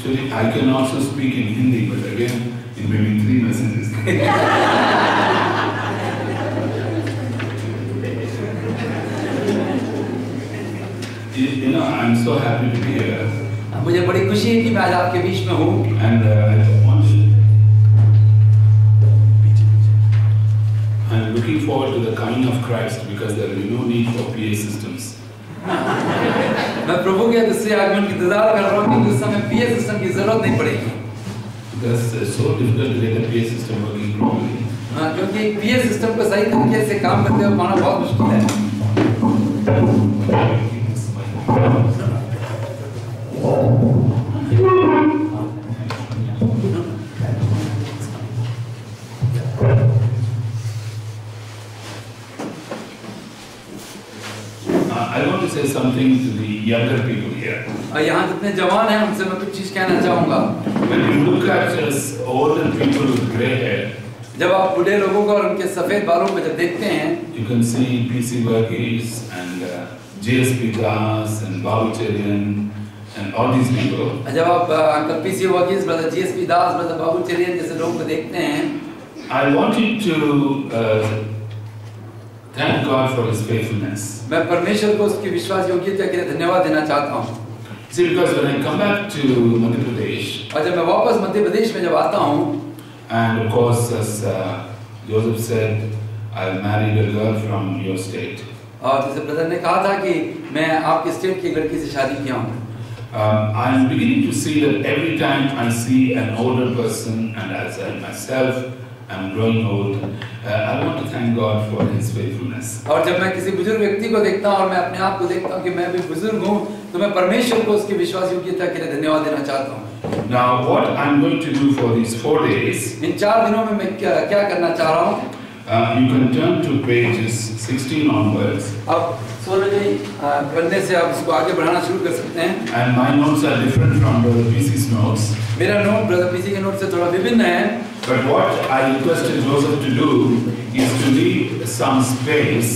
Actually, I can also speak in Hindi, but again, in maybe 3 messages. You know, I'm so happy to be here. मुझे बड़ी खुशी है कि मैं आज आपके बीच में हूँ। And I'm looking forward to the coming of Christ because there will be no need for PA systems. मैं प्रभु के दूसरे आगमन की इंतजार कर रहा हूँ कि उस समय PA सिस्टम की जरूरत नहीं पड़ेगी। Because it's so difficult to get a PA system working properly. क्योंकि PA सिस्टम को सही तरीके से काम करते हुए पाना बहुत मुश्किल है। I want to say something to the younger people here. यहाँ जितने जवान हैं उनसे मैं कुछ चीज कहना चाहूँगा। When you look at just older people with grey hair, जब आप बूढ़े लोगों को और उनके सफेद बालों को जब देखते हैं, you can see PC Varghese and JSP Das and Babu Cherian and all these people. जब आप uncle PC Varghese, brother GSP Das, brother Babu Cherian जैसे लोगों को देखते हैं, I wanted to thank God for His faithfulness. मैं परमेश्वर को उसकी विश्वास योग्यता के लिए धन्यवाद देना चाहता हूँ। See, because when I come back to Madhya Pradesh, और जब मैं वापस मध्य प्रदेश में जब आता हूँ, and of course, as Joseph said, I married a girl from your state. और जैसे ब्रदर ने कहा था कि मैं आपके स्टेट की लड़की से शादी किया हूँ। I'm beginning to see that every time I see an older person, and as I myself am growing old, I want to thank God for His faithfulness. और जब मैं किसी बुजुर्ग व्यक्ति को देखता हूँ और मैं अपने आप को देखता हूँ कि मैं भी बुजुर्ग हूँ, तो मैं परमेश्वर को उसकी विश्वास योग्यता के लिए धन्यवाद देना चाहता हूँ। Now, what I'm going to do for these 4 days, इन 4 दिनों में मैं क्या करना चाह रहा हूँ? you can turn to pages 16 onwards. अब 16 पन्ने से आप इसको आगे बढ़ाना शुरू कर सकते हैं। And my notes are different from Brother PC's notes. मेरा नोट ब्रदर पीसी के नोट से थोड़ा विभिन्न है। But what I requested Joseph to do is to leave some space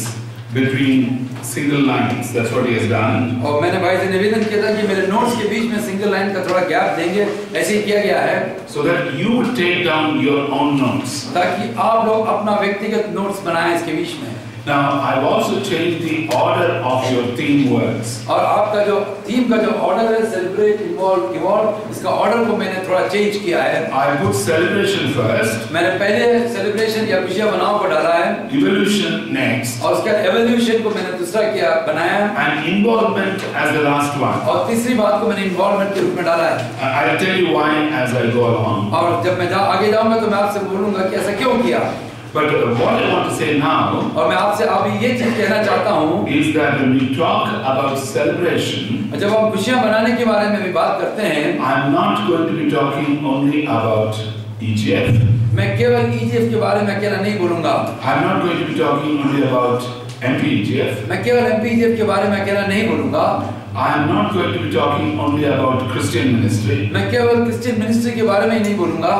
between single lines. That's what he has done. और मैंने भाई से निवेदन किया था कि मेरे नोट्स के बीच में सिंगल लाइन का थोड़ा गैप देंगे, ऐसे ही किया गया है। So that you would take down your own notes. ताकि आप लोग अपना व्यक्तिगत नोट्स बनाएं इसके बीच में। Now, I've also changed the order of your theme words. और आपका जो थीम का जो ऑर्डर है, सेलिब्रेट, इवॉल्व, इसका ऑर्डर को मैंने थोड़ा चेंज किया है। I put celebration first, मैंने पहले सेलिब्रेशन या खुशियां मनाओ को डाला है, evolution next, और उसके बाद एवोल्यूशन को मैंने दूसरा किया बनाया, and involvement as the last one. और तीसरी बात को मैंने इन्वॉल्वमेंट के रूप में डाला है। I'll tell you why as I go along. और जब मैं आगे जाऊंगा तो मैं आपसे बोलूंगा कि ऐसा क्यों किया। But what I want to say now और मैं आपसे अभी ये चीज कहना चाहता हूँ is that when we talk about celebration, जब हम खुशियां मनाने के बारे में भी बात करते हैं, I'm not going to be talking only about EGF. मैं केवल EGF के बारे में अकेला नहीं बोलूंगा। I'm not going to be talking only about MPEGF. मैं केवल MPEGF के बारे में अकेला नहीं बोलूंगा। I'm not going to be talking only about Christian ministry. मैं केवल क्रिश्चियन मिनिस्ट्री के बारे में ही नहीं बोलूंगा।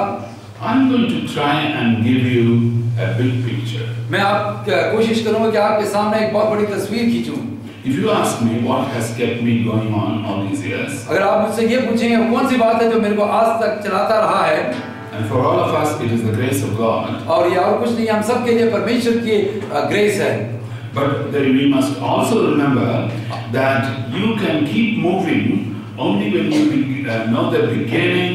I'm going to try and give you a big picture. मैं आप कोशिश करूंगा कि आपके सामने एक बहुत बड़ी तस्वीर खींचूं। If you ask me what has kept me going on all these years, अगर आप मुझसे ये पूछेंगे कौन सी बात है जो मेरे को आज तक चलाता रहा है, and for all of us it is the grace of God. और ये और कुछ नहीं, हम सब के लिए परमेश्वर की ग्रेस है। But we must also remember that you can keep moving only when you know the beginning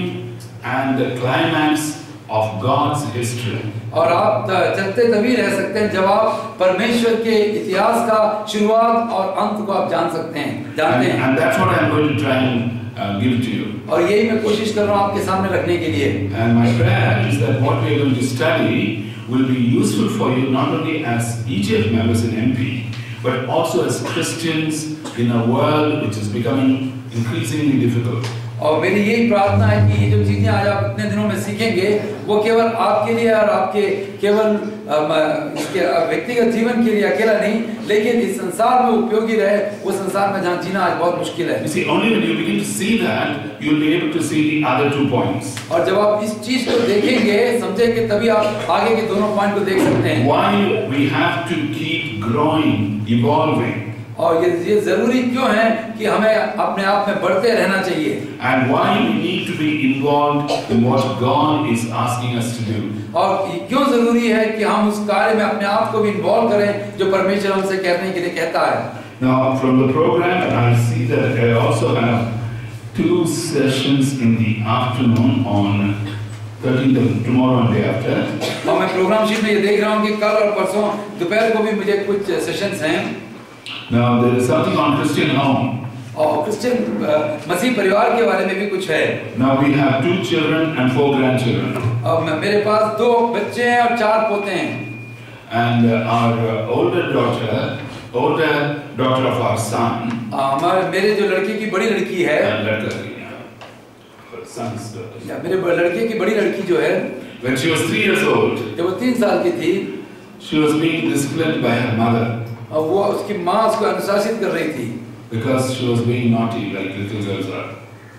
and the climax of God's history. और आप चलते तभी रह सकते हैं जब आप परमेश्वर के इतिहास का शुरुआत और अंत को आप जानते हैं। And that's what I'm going to try and give to you. और यही मैं कोशिश कर रहा हूँ आपके सामने रखने के लिए। And my prayer is that what we are going to study will be useful for you not only as EGF members in MP, but also as Christians in a world which is becoming increasingly difficult. और मेरी यही प्रार्थना है कि ये जो चीजें आज आप इतने दिनों में सीखेंगे वो केवल आपके लिए और आपके केवल इसके व्यक्तिगत जीवन के लिए अकेला नहीं, लेकिन इस संसार में उपयोगी रहे, वो संसार में जहाँ जीना आज बहुत मुश्किल है। You see, only when you begin to see that, you will be able to see the other 2 points. और जब आप इस चीज को देखेंगे, समझेंगे, तभी आप आगे के दोनों पॉइंट को देख सकते हैं। Why we have to keep growing, evolving. और ये जरूरी क्यों है कि हमें अपने आप में बढ़ते रहना चाहिए? And why we need to be involved in what God is asking us to do. और क्यों जरूरी है कि हम उस कार्य में अपने आप को भी इन्वॉल्व करें जो परमेश्वर हमसे करने के लिए कहता है। Now from the program I see that I also have 2 sessions in the afternoon on 13th, tomorrow and day after. और मैं प्रोग्राम शीट में ये देख रहा हूँ कि कल और परसों दोपहर को भी मुझे कुछ सेशंस हैं। Now there is something on Christian home. और क्रिश्चियन मसीह परिवार के बारे में भी कुछ है। Now we have 2 children and 4 grandchildren. अब मेरे पास 2 बच्चे हैं और 4 पोते हैं। And our older daughter of our son. मेरे जो लड़के की बड़ी लड़की है। मेरे लड़के की बड़ी लड़की जो है। When she was 3 years old. जब वो 3 साल की थी। She was being disciplined by her mother. और वो उसकी माँ उसको अनुशासित कर रही थी। Because she was being naughty like little girls are.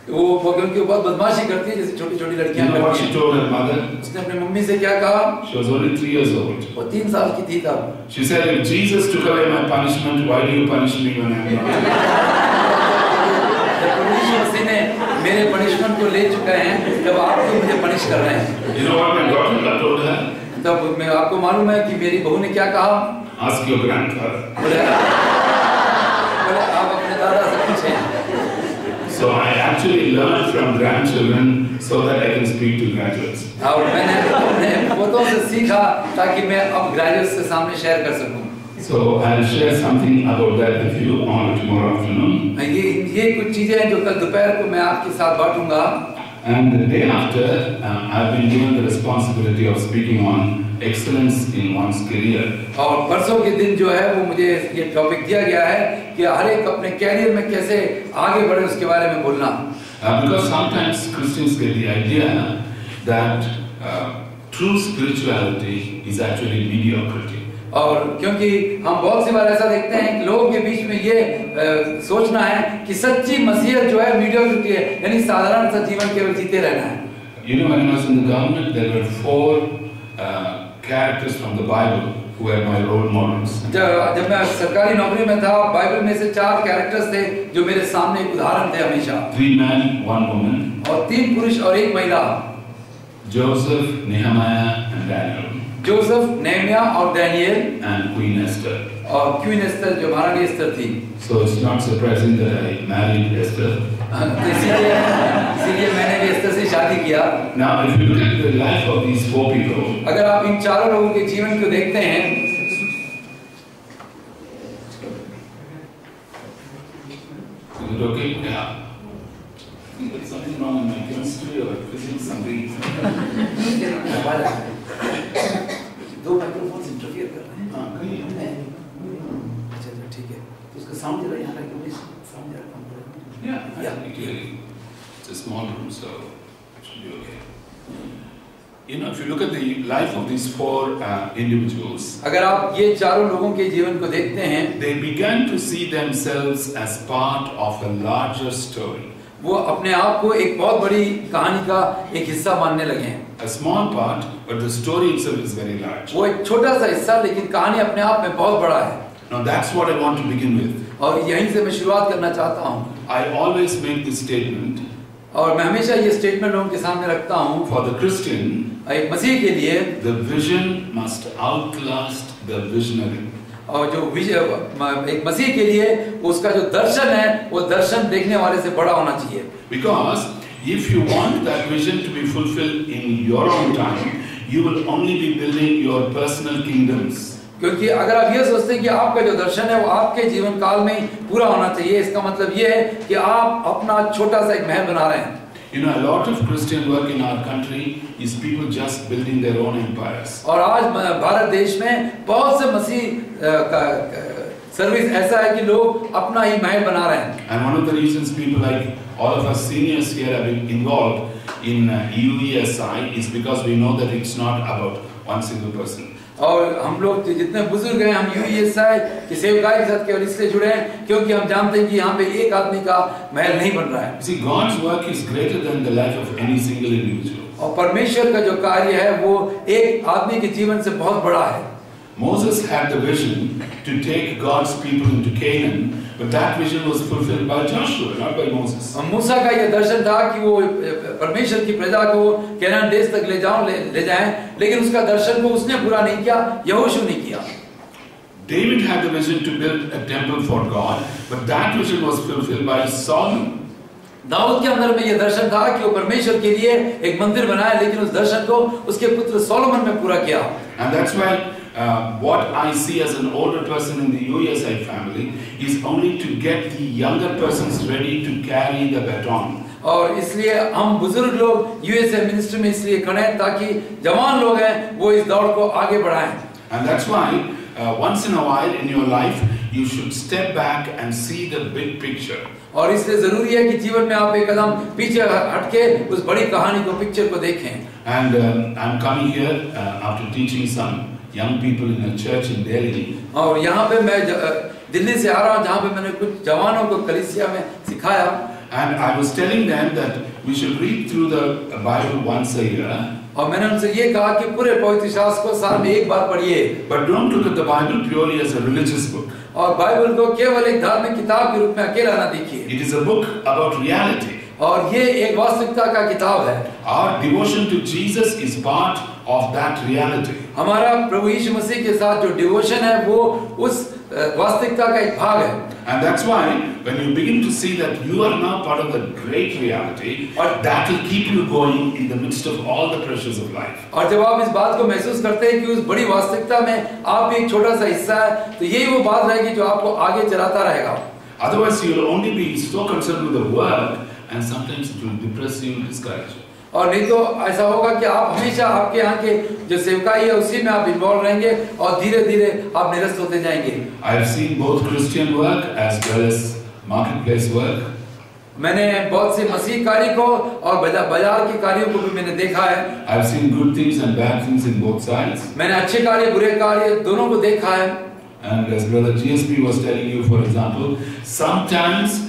वो क्योंकि वो बहुत बदमाशी करती है जैसे छोटी-छोटी लड़कियां करती हैं। What she told her mother? उसने अपनी मम्मी से क्या कहा? She was only 3 years old. वो 3 साल की थी तब। She said, if Jesus took away my punishment, why do you punish me when I am naughty? जब परमेश्वर मसीह ने मेरे पनिशमेंट को ले चुके हैं, तब आप क्यों मुझे पनिश कर रहे हैं? You know what my daughter told her? तब मैं आपको मालूम है कि मेरी बहू ने क्या कहा? Ask your grandfather. बोले आप अपने दादा से पूछें। So I actually learned from grandchildren so that I can speak to graduates. और मैंने अपने पोतों से सीखा ताकि मैं अब ग्रेजुएट्स के सामने शेयर कर सकूं। So I'll share something about that with you on tomorrow afternoon. ये कुछ चीजें हैं जो कल दोपहर को मैं आपके साथ बांटूंगा। And the day after, I've been given the responsibility of speaking on excellence in one's career. और परसों के दिन जो है वो मुझे ये टॉपिक दिया गया है कि हर एक अपने कैरियर में कैसे आगे बढ़े उसके बारे में बोलना। Because sometimes Christians get the idea that true spirituality is actually mediocrity. और क्योंकि हम बहुत सी बार ऐसा देखते हैं कि लोगों के बीच में ये सोचना है कि सच्ची मसीहत जो है मीडियोक्रिटी है, यानी साधारण सा जीवन केवल जीते रहना है। You know, when I was in the government, there were 4 characters from the Bible who were my role models. जब मैं सरकारी नौकरी में था, बाइबल में से 4 कैरेक्टर्स थे जो मेरे सामने एक उदाहरण थे हमेशा। 3 men, 1 woman. और 3 पुरुष और 1 महिला। Joseph, Nehemiah, and Daniel. Joseph, Nehemiah और डैनियल। And Queen Esther. और क्वीन एस्तर जो महारानी एस्तर थी। So it's not surprising that I married Esther. इसीलिए मैंने भी एस्तर से शादी किया। Now, if you look at the life of these 4 people, अगर आप इन 4 लोगों के जीवन को देखते हैं, is it okay? Yeah. There's something wrong in my chemistry or physics, something. 2 microphone interfere कर रहे हैं। हाँ, कहीं है। अच्छा ठीक है। तो उसका साउंड जरा यहाँ रख दो, साउंड जरा कम करो। Yeah. It's a small room, so it should be okay. You know, if you look at the life of these 4 individuals, अगर आप ये 4 लोगों के जीवन को देखते हैं, they began to see themselves as part of a larger story. वो अपने आप को एक बहुत बड़ी कहानी का एक हिस्सा मानने लगे हैं। A small part, but the story itself is very large. वो एक छोटा सा हिस्सा, लेकिन कहानी अपने आप में बहुत बड़ा है। Now that's what I want to begin with. और यहीं से मैं शुरुआत करना चाहता हूँ। I always make this statement. और मैं हमेशा ये स्टेटमेंट लोगों के सामने रखता हूँ। For the Christian, एक मसीह के लिए, the vision must outlast the visionary. और जो एक मसीह के लिए उसका जो दर्शन है वो दर्शन देखने वाले से बड़ा होना चाहिए। Because if you want that vision to be fulfilled in your own time, you will only be building your personal kingdoms. क्योंकि अगर आप ये सोचते हैं कि आपका जो दर्शन है वो आपके जीवन काल में ही पूरा होना चाहिए, इसका मतलब ये है कि आप अपना छोटा सा एक महल बना रहे हैं। You know, a lot of Christian work in our country is people just building their own empires. और आज भारत देश में बहुत से मसीह सर्विस ऐसा है कि लोग अपना ही महल बना रहे हैं। And one of the reasons people like all of us seniors here have been involved in UESI is because we know that it's not about one single person. और हम लोग जितने बुजुर्ग हैं, हम UESI की सेवकाई के साथ केवल इसलिए जुड़े हैं क्योंकि हम जानते हैं कि यहाँ पे एक आदमी का महल नहीं बन रहा है। See, God's work is greater than the life of any single individual. और परमेश्वर का जो कार्य है वो एक आदमी के जीवन से बहुत बड़ा है। Moses had the vision to take God's people into Canaan, but that vision was fulfilled by Joshua, not by Moses. मूसा का ये दर्शन था कि वो परमेश्वर की प्रजा को कैनान देश तक ले जाएं, लेकिन उसका दर्शन को उसने पूरा नहीं किया, यहोशू ने किया। David had the vision to build a temple for God, but that vision was fulfilled by Solomon. Dawood के अंदर में ये दर्शन था कि वो परमेश्वर के लिए एक मंदिर बनाए, लेकिन उस दर्शन को उसके पुत्र सोलोमन ने पूरा किया। And that's why what I see as an older person in the USI family is only to get the younger persons ready to carry the baton. और इसलिए हम बुजुर्ग लोग यूएसए मिनिस्ट्री में इसलिए खड़े हैं ताकि जवान लोग हैं वो इस दौड़ को आगे बढ़ाएं। And that's why once in a while in your life you should step back and see the big picture. और इसलिए जरूरी है कि जीवन में आप एक कदम पीछे हटके उस बड़ी कहानी को, पिक्चर को देखें। And I'm coming here after teaching some young people in a church in Delhi. और यहाँ पे मैं दिल्ली से आ रहा हूँ जहाँ पे मैंने कुछ जवानों को कलीसिया में सिखाया। And I was telling them that we should read through the Bible once a year. और मैंने उनसे ये कहा कि पूरे पवित्र शास्त्र को साल में एक बार पढ़िए। But don't look at the Bible purely as a religious book. और बाइबल को केवल एक धार्मिक किताब के रूप में अकेला ना देखिए। It is a book about reality. और ये एक वास्तविकता का किताब है। Our devotion to Jesus is part of that reality. हमारा प्रभु यीशु मसीह के साथ जो डिवोशन है वो उस वास्तविकता का एक भाग है। And that's why when you begin to see that you are now part of the great reality, that will keep you going in the midst of all the pressures of life. और जब आप इस बात को महसूस करते हैं कि उस बड़ी वास्तविकता में आप एक छोटा सा हिस्सा है, तो यही वो बात रहेगी जो आपको आगे चलाता रहेगा। Otherwise you will only be so concerned with the work and sometimes it will depress you and discourage you. और नहीं तो ऐसा होगा कि आप हमेशा आपके यहाँ के जो सेवकाई है उसी में आप इन्वॉल्व रहेंगे और धीरे-धीरे आप निरस्त होते जाएंगे। I have seen both Christian work as well as marketplace work. मैंने बहुत से मसीह कार्य को और बाजार के कार्यों को भी मैंने देखा है। I have seen good things and bad things in both sides. मैंने अच्छे कार्य बुरे कार्य दोनों को देखा है। And as Brother GSP was telling you, for example, sometimes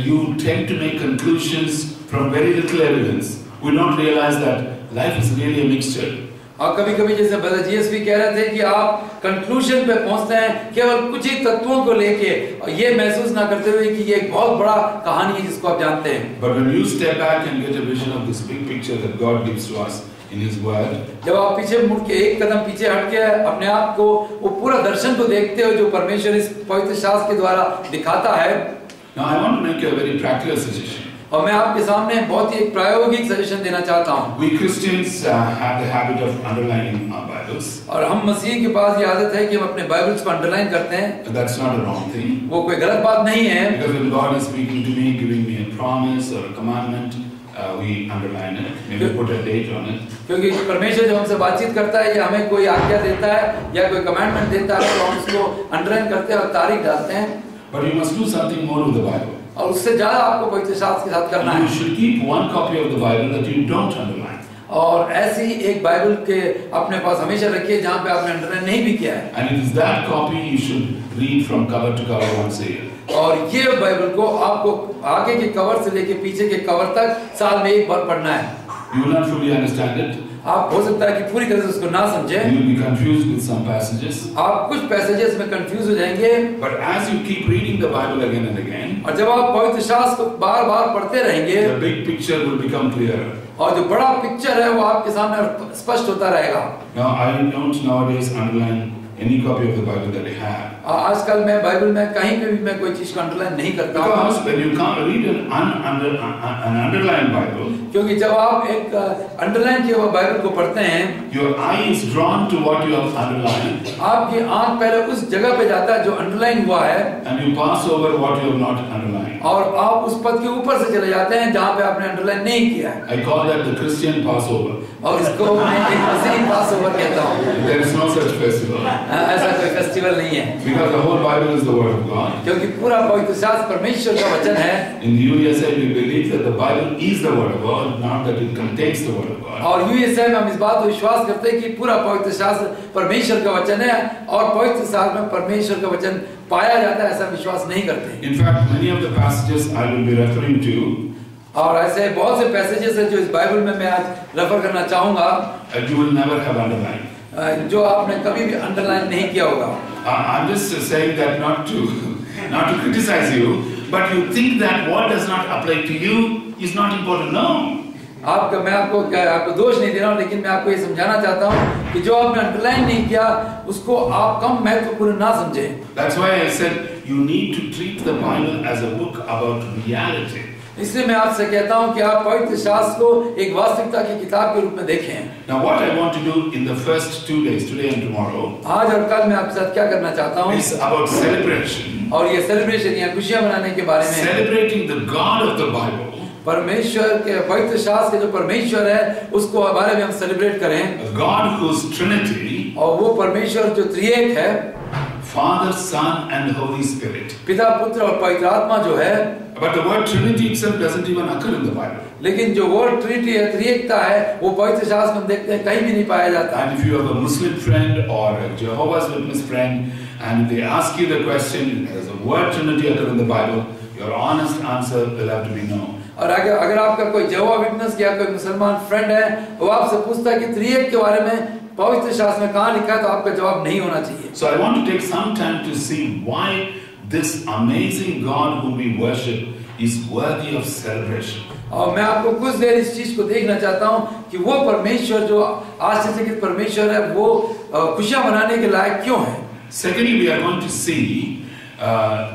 you tend to make conclusions from very little evidence. We don't realize that life is really a mixture. और कभी-कभी जैसे ब्रदर जीएसपी कह रहे थे कि आप कंक्लूजन पे पहुंचते हैं केवल कुछ ही तत्वों को लेके और ये महसूस ना करते हुए कि ये एक बहुत बड़ा कहानी है जिसको आप जानते हैं। But when you step back and get a vision of this big picture that God gives to us in His Word, जब आप पीछे मुड़ के एक कदम पीछे हट के अपने आप को वो पूरा दर्शन को देखते हो जो परमेश्वर इस पवित्र शास्त्र के द्वारा दिखाता है। Now I want to make a very practical suggestion. और मैं आपके सामने बहुत ही एक प्रायोगिक सजेशन देना चाहता हूँ। We Christians have the habit of underlining our Bibles. और हम मसीह के पास ये आदत है कि हम अपने बाइबल्स को अंडरलाइन करते हैं। But that's not a wrong thing. वो कोई गलत बात नहीं है। Because when God is speaking to me, giving me a promise or a commandment, we underline it. Maybe put a date on it. क्योंकि परमेश्वर जब हमसे बातचीत करता है या हमें कोई आज्ञा देता है या कोई कमांडमेंट देता है तो हम उसको अंडरलाइन करते हैं और तारीख डालते हैं। But you must do something more with the Bible. और उससे ज्यादा आपको पवित्र शास्त्र के साथ करना है। You should keep one copy of the Bible that you don't underline. और ऐसी एक बाइबल के अपने पास हमेशा रखिए जहाँ पे आपने अंडरलाइन नहीं भी किया है। And it is that copy you should read from cover to cover once a year. और ये बाइबल को आपको आगे के कवर से लेके पीछे के कवर तक साल में एक बार पढ़ना है। You will not fully understand it. आप हो सकता है कि पूरी तरह से उसको ना समझे। You will be confused with some passages. आप कुछ पैसेजेस में कंफ्यूज हो जाएंगे। But as you keep reading the Bible again and again, और जब आप पवित्र शास्त्र को बार-बार पढ़ते रहेंगे, the big picture will become clearer. और जो बड़ा पिक्चर है वो आपके सामने स्पष्ट होता रहेगा। Now I don't nowadays underline any copy of the Bible that I have. आजकल मैं बाइबल में कहीं पे भी मैं कोई चीज को अंडरलाइन नहीं करता हूँ। Because when you can't read an underlined Bible, क्योंकि जब आप एक अंडरलाइन किया हुआ बाइबल को पढ़ते हैं, your eye is drawn to what you have underlined. आपकी आंख पहले उस जगह पे जाता है जो अंडरलाइन हुआ है, And you pass over what you have not underlined. और आप उस पद के ऊपर से चले जाते हैं जहाँ पे आपने अंडरलाइन नहीं किया है। I call that the Christian Passover. और इसको मैं एक मसीही पासओवर कहता हूँ। There is no such festival. ऐसा कोई फेस्टिवल नहीं है। Because the whole Bible is the Word of God. क्योंकि पूरा पवित्र शास्त्र परमेश्वर का वचन है। In the USA we believe that the Bible is the Word of God, not that it contains the Word of God. और यूएसए में हम इस बात को विश्वास करते हैं कि पूरा पवित्र शास्त्र परमेश्वर का वचन है और पवित्र शास्त्र में परमेश्वर का वचन पाया जाता है, ऐसा विश्वास नहीं करते। In fact, many of the passages I will be referring to, और ऐसे बहुत से पैसेजेस हैं जो इस बाइबल में मैं आज रेफर करना चाहूंगा, you will never have underlined. जो आपने कभी भी अंडरलाइन नहीं किया होगा। I'm just saying that not to criticize you, but you think that what does not apply to you is not important. No. मैं आपको दोष नहीं दे रहा हूँ, लेकिन मैं आपको ये समझाना चाहता हूँ कि जो आपने अंडरलाइन नहीं किया उसको आप कम महत्वपूर्ण ना समझें। That's why I said you need to treat the Bible as a book about reality. इसलिए मैं आपसे कहता हूँ कि आप पवित्र शास्त्र को एक वास्तविकता की किताब के रूप में देखें। Now what I want to do in the first 2 days, today and tomorrow, आज और कल मैं आपके साथ क्या करना चाहता हूँ, is about celebration. और ये सेलिब्रेशन या खुशियाँ मनाने के बारे में, celebrating the God of the Bible. परमेश्वर के पवित्र शास्त्र के जो परमेश्वर है उसको बारे में हम सेलिब्रेट करें। A God whose Trinity, और वो परमेश्वर जो त्रिएक है, Father, Son and Holy Spirit. पिता, पुत्र और पवित्र आत्मा जो है। But the word Trinity itself doesn't even occur in the Bible. लेकिन जो वर्ड ट्रिनिटी है, त्रिएकता है, वो पवित्र शास्त्र में हम देखते हैं कहीं भी नहीं पाया जाता। And if you have a Muslim friend or a Jehovah's Witness friend, and they ask you the question, does the word Trinity occur in the Bible? Your honest answer will have to be no. और अगर आपका कोई जेहोवा witness या कोई मुसलमान friend है, वो आपसे पूछता है कि त्रिएक के बारे में पवित्र शास्त्र में कहाँ लिखा है, तो आपका जवाब नहीं होना चाहिए। So I want to take some time to see why this amazing God whom we worship is worthy of celebration. और मैं आपको कुछ देर इस चीज को देखना चाहता हूँ कि वो परमेश्वर जो आश्चर्यचकित परमेश्वर है, वो खुशियाँ मनाने के लायक क्यों है। Secondly, we are going to see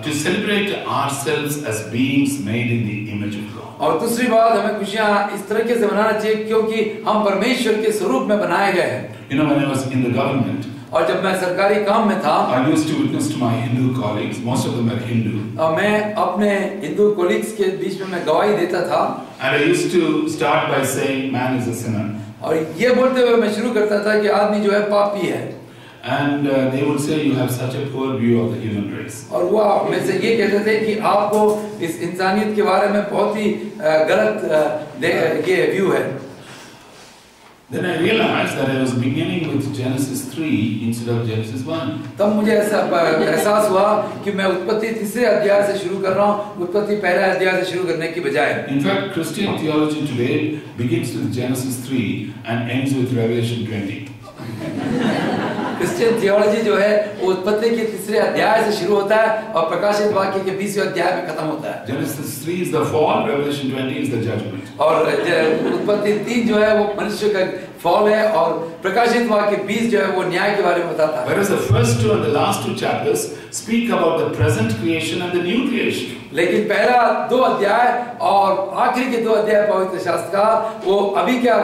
to celebrate ourselves as beings made in the image of God. और दूसरी बात, हमें खुशियाँ इस तरीके से मनाना चाहिए क्योंकि हम परमेश्वर के स्वरूप में बनाए गए हैं। You know, when I was in the government, और जब मैं सरकारी काम में था, I used to witness to my Hindu colleagues. Most of them are Hindu. मैं अपने हिंदू कोलीग्स के बीच में मैं गवाही देता था। And I used to start by saying, man is a sinner. और ये बोलते हुए मैं शुरू करता था कि आदमी जो है पापी है। And they would say, you have such a poor view of the human race. और वो में से ये कहते थे कि आपको इस इंसानियत के बारे में बहुत ही गलत ये व्यू है। Then I realized that I was beginning with Genesis 3 instead of Genesis 1. तब मुझे ऐसा एहसास हुआ कि मैं उत्पत्ति तीसरे अध्याय से शुरू कर रहा हूँ, उत्पत्ति पहले अध्याय से शुरू करने की बजाय। In fact, Christian theology today begins with Genesis 3 and ends with Revelation 20. Christian theology जो है वो उत्पत्ति के तीसरे अध्याय से शुरू होता है और प्रकाशित वाक्य के 20वें अध्याय में खत्म होता है। Genesis 3 is the fall, Revelation 20 is the judgment. और उत्पत्ति 3 जो है वो मनुष्य का फॉल है और प्रकाशित वाक्य 20 जो है वो न्याय के बारे में बताता है। Whereas the first two and the last two chapters speak about the present creation and the new creation. लेकिन पहला 2 अध्याय और आखिरी के 2 अध्याय पवित्र शास्त्र का वो अभी क्या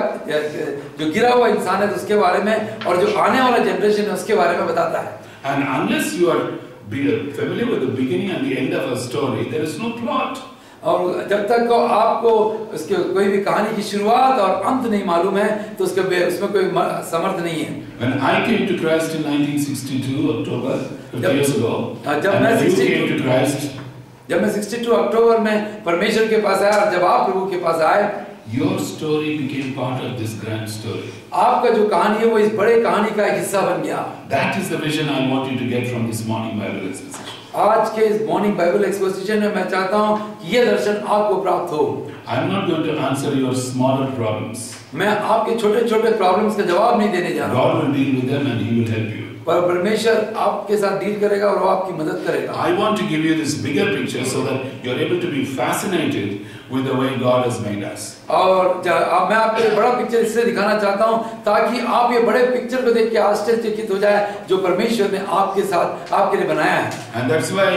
जो गिरा हुआ इंसान है उसके बारे में और जो आने वाला जनरेशन है उसके बारे में बताता है। And unless you are familiar with the beginning and the end of a story, there is no plot. और जब तक को आपको उसके कोई भी कहानी की शुरुआत और अंत नहीं मालूम है तो उसमें कोई समर्थ नहीं है। When I came to Christ in 1962 October 50 years ago, जब मैं 62 अक्टूबर में परमेश्वर के पास आया और जब आप प्रभु के पास आए, your story became part of this grand story. आपका जो कहानी है वो इस बड़े कहानी का एक हिस्सा बन गया। That is the vision I want you to get from this morning Bible exposition. आज के इस मॉर्निंग बाइबल एक्सपोजिशन में मैं चाहता हूँ कि ये दर्शन आपको प्राप्त हो। I am not going to answer your smaller problems. मैं आपके छोटे-छोटे प्रॉब्लम्स का जवाब नहीं देने जा रहा हूँ। God will deal with them and He will help you. पर परमेश्वर आपके साथ डील करेगा और वो आपकी मदद करेगा। I want to give you this bigger picture so that you are able to be fascinated with the way God has made us. और अब मैं आपको एक बड़ा पिक्चर इससे दिखाना चाहता हूँ ताकि आप ये बड़े पिक्चर को देख के आश्चर्यचकित हो जाए जो परमेश्वर ने आपके साथ आपके लिए बनाया है। And that's why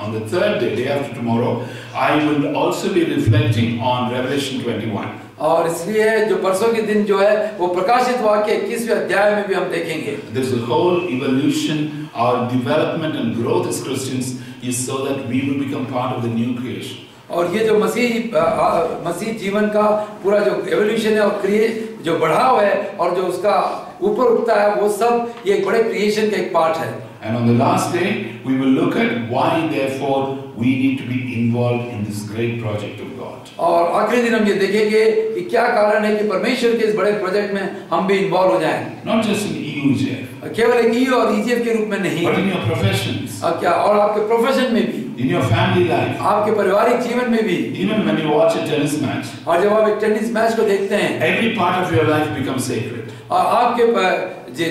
on the third day after tomorrow, I will also be reflecting on Revelation 21. और इसलिए जो परसों के दिन जो है वो प्रकाशित वाक्य 21वें अध्याय में भी हम देखेंगे। This whole evolution, our development and growth as Christians is so that we will become part of the new creation. और ये जो मसीह जीवन का पूरा जो एवोल्यूशन है और जो बढ़ाव है और जो उसका ऊपर उठता है वो सब ये एक बड़े क्रिएशन का एक पार्ट है। And on the last day, we will look at why, therefore, we need to be involved in this great project of God. और आखिरी दिन हम ये देखेंगे कि क्या कारण है कि परमेश्वर के इस बड़े प्रोजेक्ट में हम भी इन्वॉल्व हो जाएं। Not just in EUJF, केवल एक EU और EGF के रूप में नहीं, but in your professions, क्या और आपके प्रोफेशन में भी, in your family life, आपके पारिवारिक जीवन में भी, even when you watch a tennis match, और जब आप एक टेनिस मैच को देखते हैं, every part of your life becomes sacred. और आपके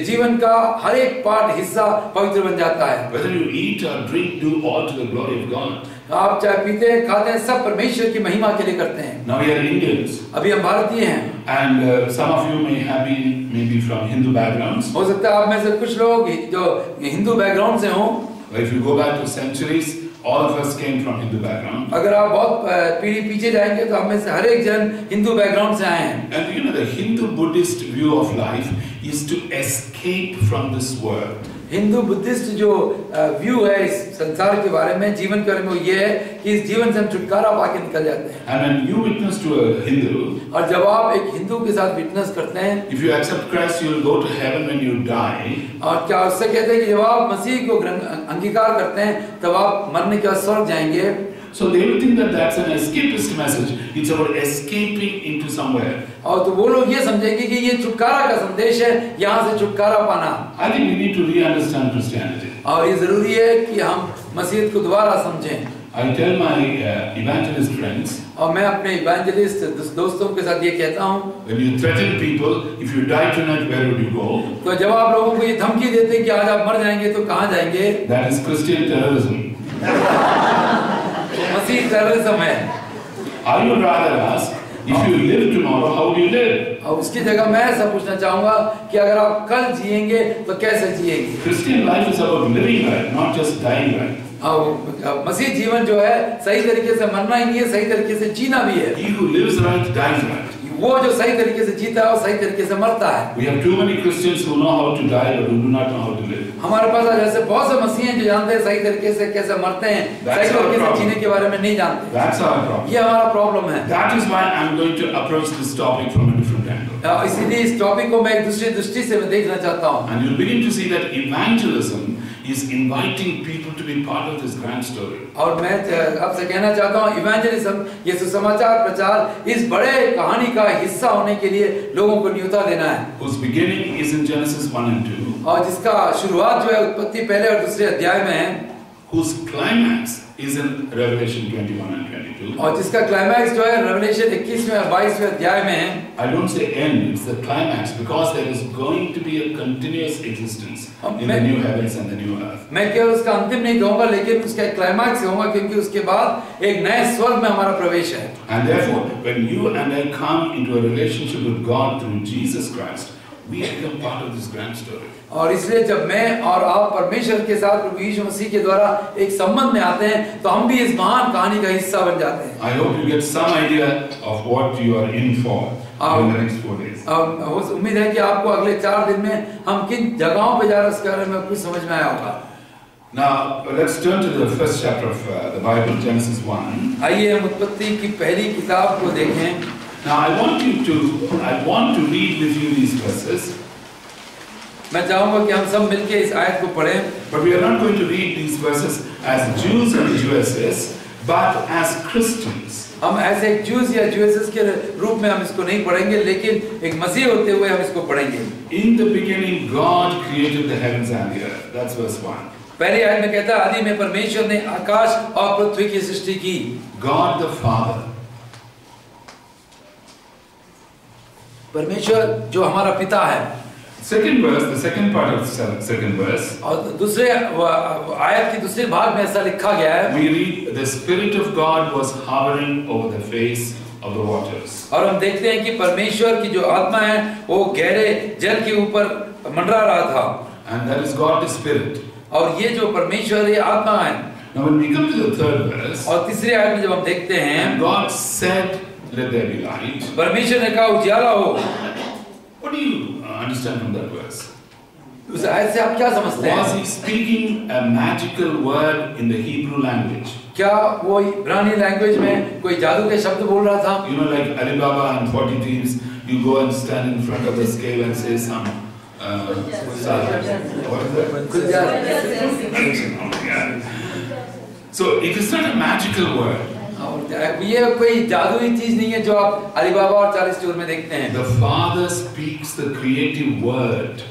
जीवन का हर एक पार्ट हिस्सा पवित्र बन जाता है। Whether you eat or drink, do all to the glory of God. आप चाहे पीते हैं खाते हैं सब परमेश्वर की महिमा के लिए करते हैं। Now we are Indians. अभी हम भारतीय हैं। And some of you may have been maybe from Hindu backgrounds. हो सकता है आप में से कुछ लोग जो हिंदू बैकग्राउंड से हों। If you go back to centuries, all of us came from Hindu background. अगर आप बहुत पीढ़ी पीछे जाएंगे तो हम में से हर एक जन हिंदू बैकग्राउंड से आए हैं। And you know the Hindu-Buddhist view of life is to escape from this world. Hindu Buddhist जो व्यू है इस संसार के बारे में, जीवन के बारे में, वो ये है कि इस जीवन से हम छुटकारा पाके निकल जाते हैं। And when you witness to a Hindu, और जब आप एक हिंदू के साथ विटनेस करते हैं, if you accept Christ, you will go to heaven when you die. और क्या उससे कहते हैं कि जब आप मसीह को अंगीकार करते हैं तब आप मरने के बाद स्वर्ग जाएंगे। So they will think that that's an escapist message. It's about escaping into somewhere. और तो वो लोग ये समझेंगे कि ये छुटकारा का संदेश है, यहाँ से छुटकारा पाना। I think we need to re-understand Christianity. और ये जरूरी है कि हम मसीहत को दोबारा समझें। I tell my evangelist friends. और मैं अपने इवेंजलिस्ट दोस्तों के साथ ये कहता हूँ। When you threaten people, if you die tonight, where would you go? तो जब आप लोगों को ये धमकी देते हैं कि आज आप मर जाएंगे तो कहाँ जाएंगे? That is Christian terrorism. Masih terrorism है। I would rather ask, if you live tomorrow, how do you live? और उसकी जगह मैं ऐसा पूछना चाहूँगा कि अगर आप कल जिएंगे तो कैसे जिएंगे? Christian life is about living right, not just dying right. मसीह जीवन जो है सही तरीके से मरना ही नहीं है, सही तरीके से जीना भी है। He who lives right dies right. वो जो सही तरीके से जीता है वो सही तरीके से मरता है। We have too many Christians who know how to die but who do not know how to live. हमारे पास ऐसे बहुत से मसीह हैं जो जानते हैं सही तरीके से कैसे मरते हैं, सही तरीके से जीने के बारे में नहीं जानते। That's our problem. ये हमारा प्रॉब्लम है। That is why I'm going to approach this topic from a different angle. इसीलिए इस टॉपिक को मैं एक दूसरी दृष्टि से मैं देखना चाहता हूँ। And you'll begin to see that evangelism is inviting people to be part of this grand story. और मैं आपसे कहना चाहता हूँ इवेंजलिज्म, ये सुसमाचार प्रचार इस बड़े कहानी का हिस्सा होने के लिए लोगों को न्योता देना है। Whose beginning is in Genesis 1 and 2. और जिसका शुरुआत जो है उत्पत्ति पहले और दूसरे अध्याय में है। Whose climax is in Revelation 21 and 22. और जिसका क्लाइमैक्स जो है रेवलेशन 21वें और 22वें अध्याय में है। I don't say end, it's the climax because there is going to be a continuous existence in the new heavens and the new earth. मैं केवल उसका अंतिम नहीं कहूँगा लेकिन उसका क्लाइमैक्स होगा क्योंकि उसके बाद एक नए स्वर्ग में हमारा प्रवेश है। And therefore, when you and I come into a relationship with God through Jesus Christ, we become part of this grand story. और इसलिए जब मैं और आप परमेश्वर के साथ प्रभु यीशु मसीह के द्वारा एक संबंध में आते हैं तो हम भी इस महान कहानी का हिस्सा बन जाते हैं। I hope you get some idea of what you are in for in the next 4 days. उम्मीद है कि आपको अगले 4 दिन में हम किन जगहों पे जा रहे हैं उसके बारे में कुछ समझ में आया होगा। Now let's turn to the first chapter of the Bible, Genesis 1. आइए हम उत्पत्ति की पहली किताब को देखें। Now I want to read with you these verses. मैं चाहूंगा कि हम सब मिलके इस आयत को पढ़ें। But we are not going to read these verses as Jews and Jewesses, but as Christians. हम ऐसे एक जूस या जूसेस के रूप में हम इसको नहीं पढ़ेंगे लेकिन एक मसीह होते हुए हम इसको पढ़ेंगे। In the beginning, God created the heavens and the earth. That's verse 1. पहली आयत में कहता है आदि में परमेश्वर ने आकाश और पृथ्वी की सृष्टि की। God the Father. परमेश्वर जो हमारा पिता है। Second verse, the second part of the second verse. और दूसरे आयत के दूसरे भाग में ऐसा लिखा गया है। We read the Spirit of God was hovering over the face of the waters. और हम देखते हैं कि परमेश्वर की जो आत्मा है वो गहरे जल के ऊपर मंडरा रहा था। And that is God the Spirit. और ये जो परमेश्वर ये आत्मा है। Now when we come to the third verse. और तीसरे आयत में जब हम देखते हैं। And God said, "Let there be light." परमेश्वर ने कहा उजियाला हो। What do you understand from that verse? उस आयत से आप क्या समझते हैं? Was he speaking a magical word in the Hebrew language? क्या वो इब्रानी लैंग्वेज में कोई जादू के शब्द बोल रहा था? You know, like Alibaba and 40 thieves, you go and stand in front of the scale and say some. What is that? So it is not a magical word. ये कोई जादुई चीज नहीं है जो आप अलीबाबा और 40 चोर में देखते हैं। The Father speaks the creative word